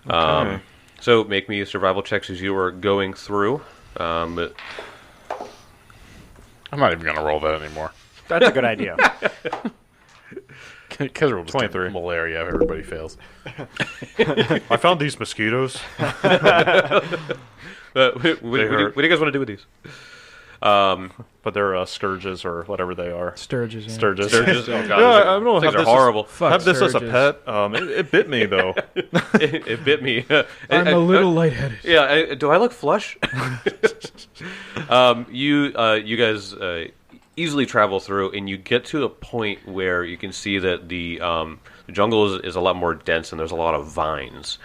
Okay. So make me survival checks as you are going through. I'm not even going to roll that anymore. That's a good idea. Because we'll just 23. get malaria if everybody fails. I found these mosquitoes. What do you guys want to do with these? But they're scourges or whatever they are. Sturges. Yeah. Sturges. Sturges? Oh, God. Yeah, I don't know. Things Have are this horrible. Fuck have this as a Sturges. pet. It bit me though. It bit me. I'm a little lightheaded. Yeah, do I look flush? You guys easily travel through, and you get to a point where you can see that the jungle is a lot more dense, and there's a lot of vines.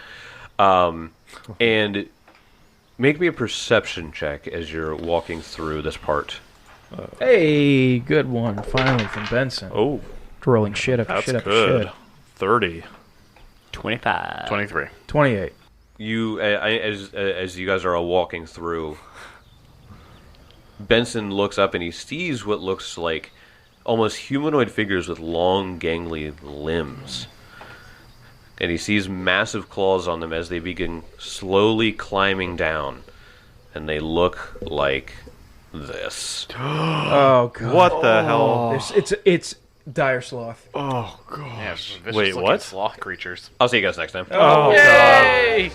And make me a perception check as you're walking through this part. Hey, good one. Finally from Benson. Oh, Rolling shit up, that's shit up, good. shit. 30. 25. 23. 28. You, as you guys are all walking through, Benson looks up and he sees what looks like almost humanoid figures with long, gangly limbs. And he sees massive claws on them as they begin slowly climbing down. And they look like this. Oh god. What the hell? It's dire sloth. Oh god. Yeah, vicious Wait, looking what? sloth creatures. I'll see you guys next time. Oh god. Yay!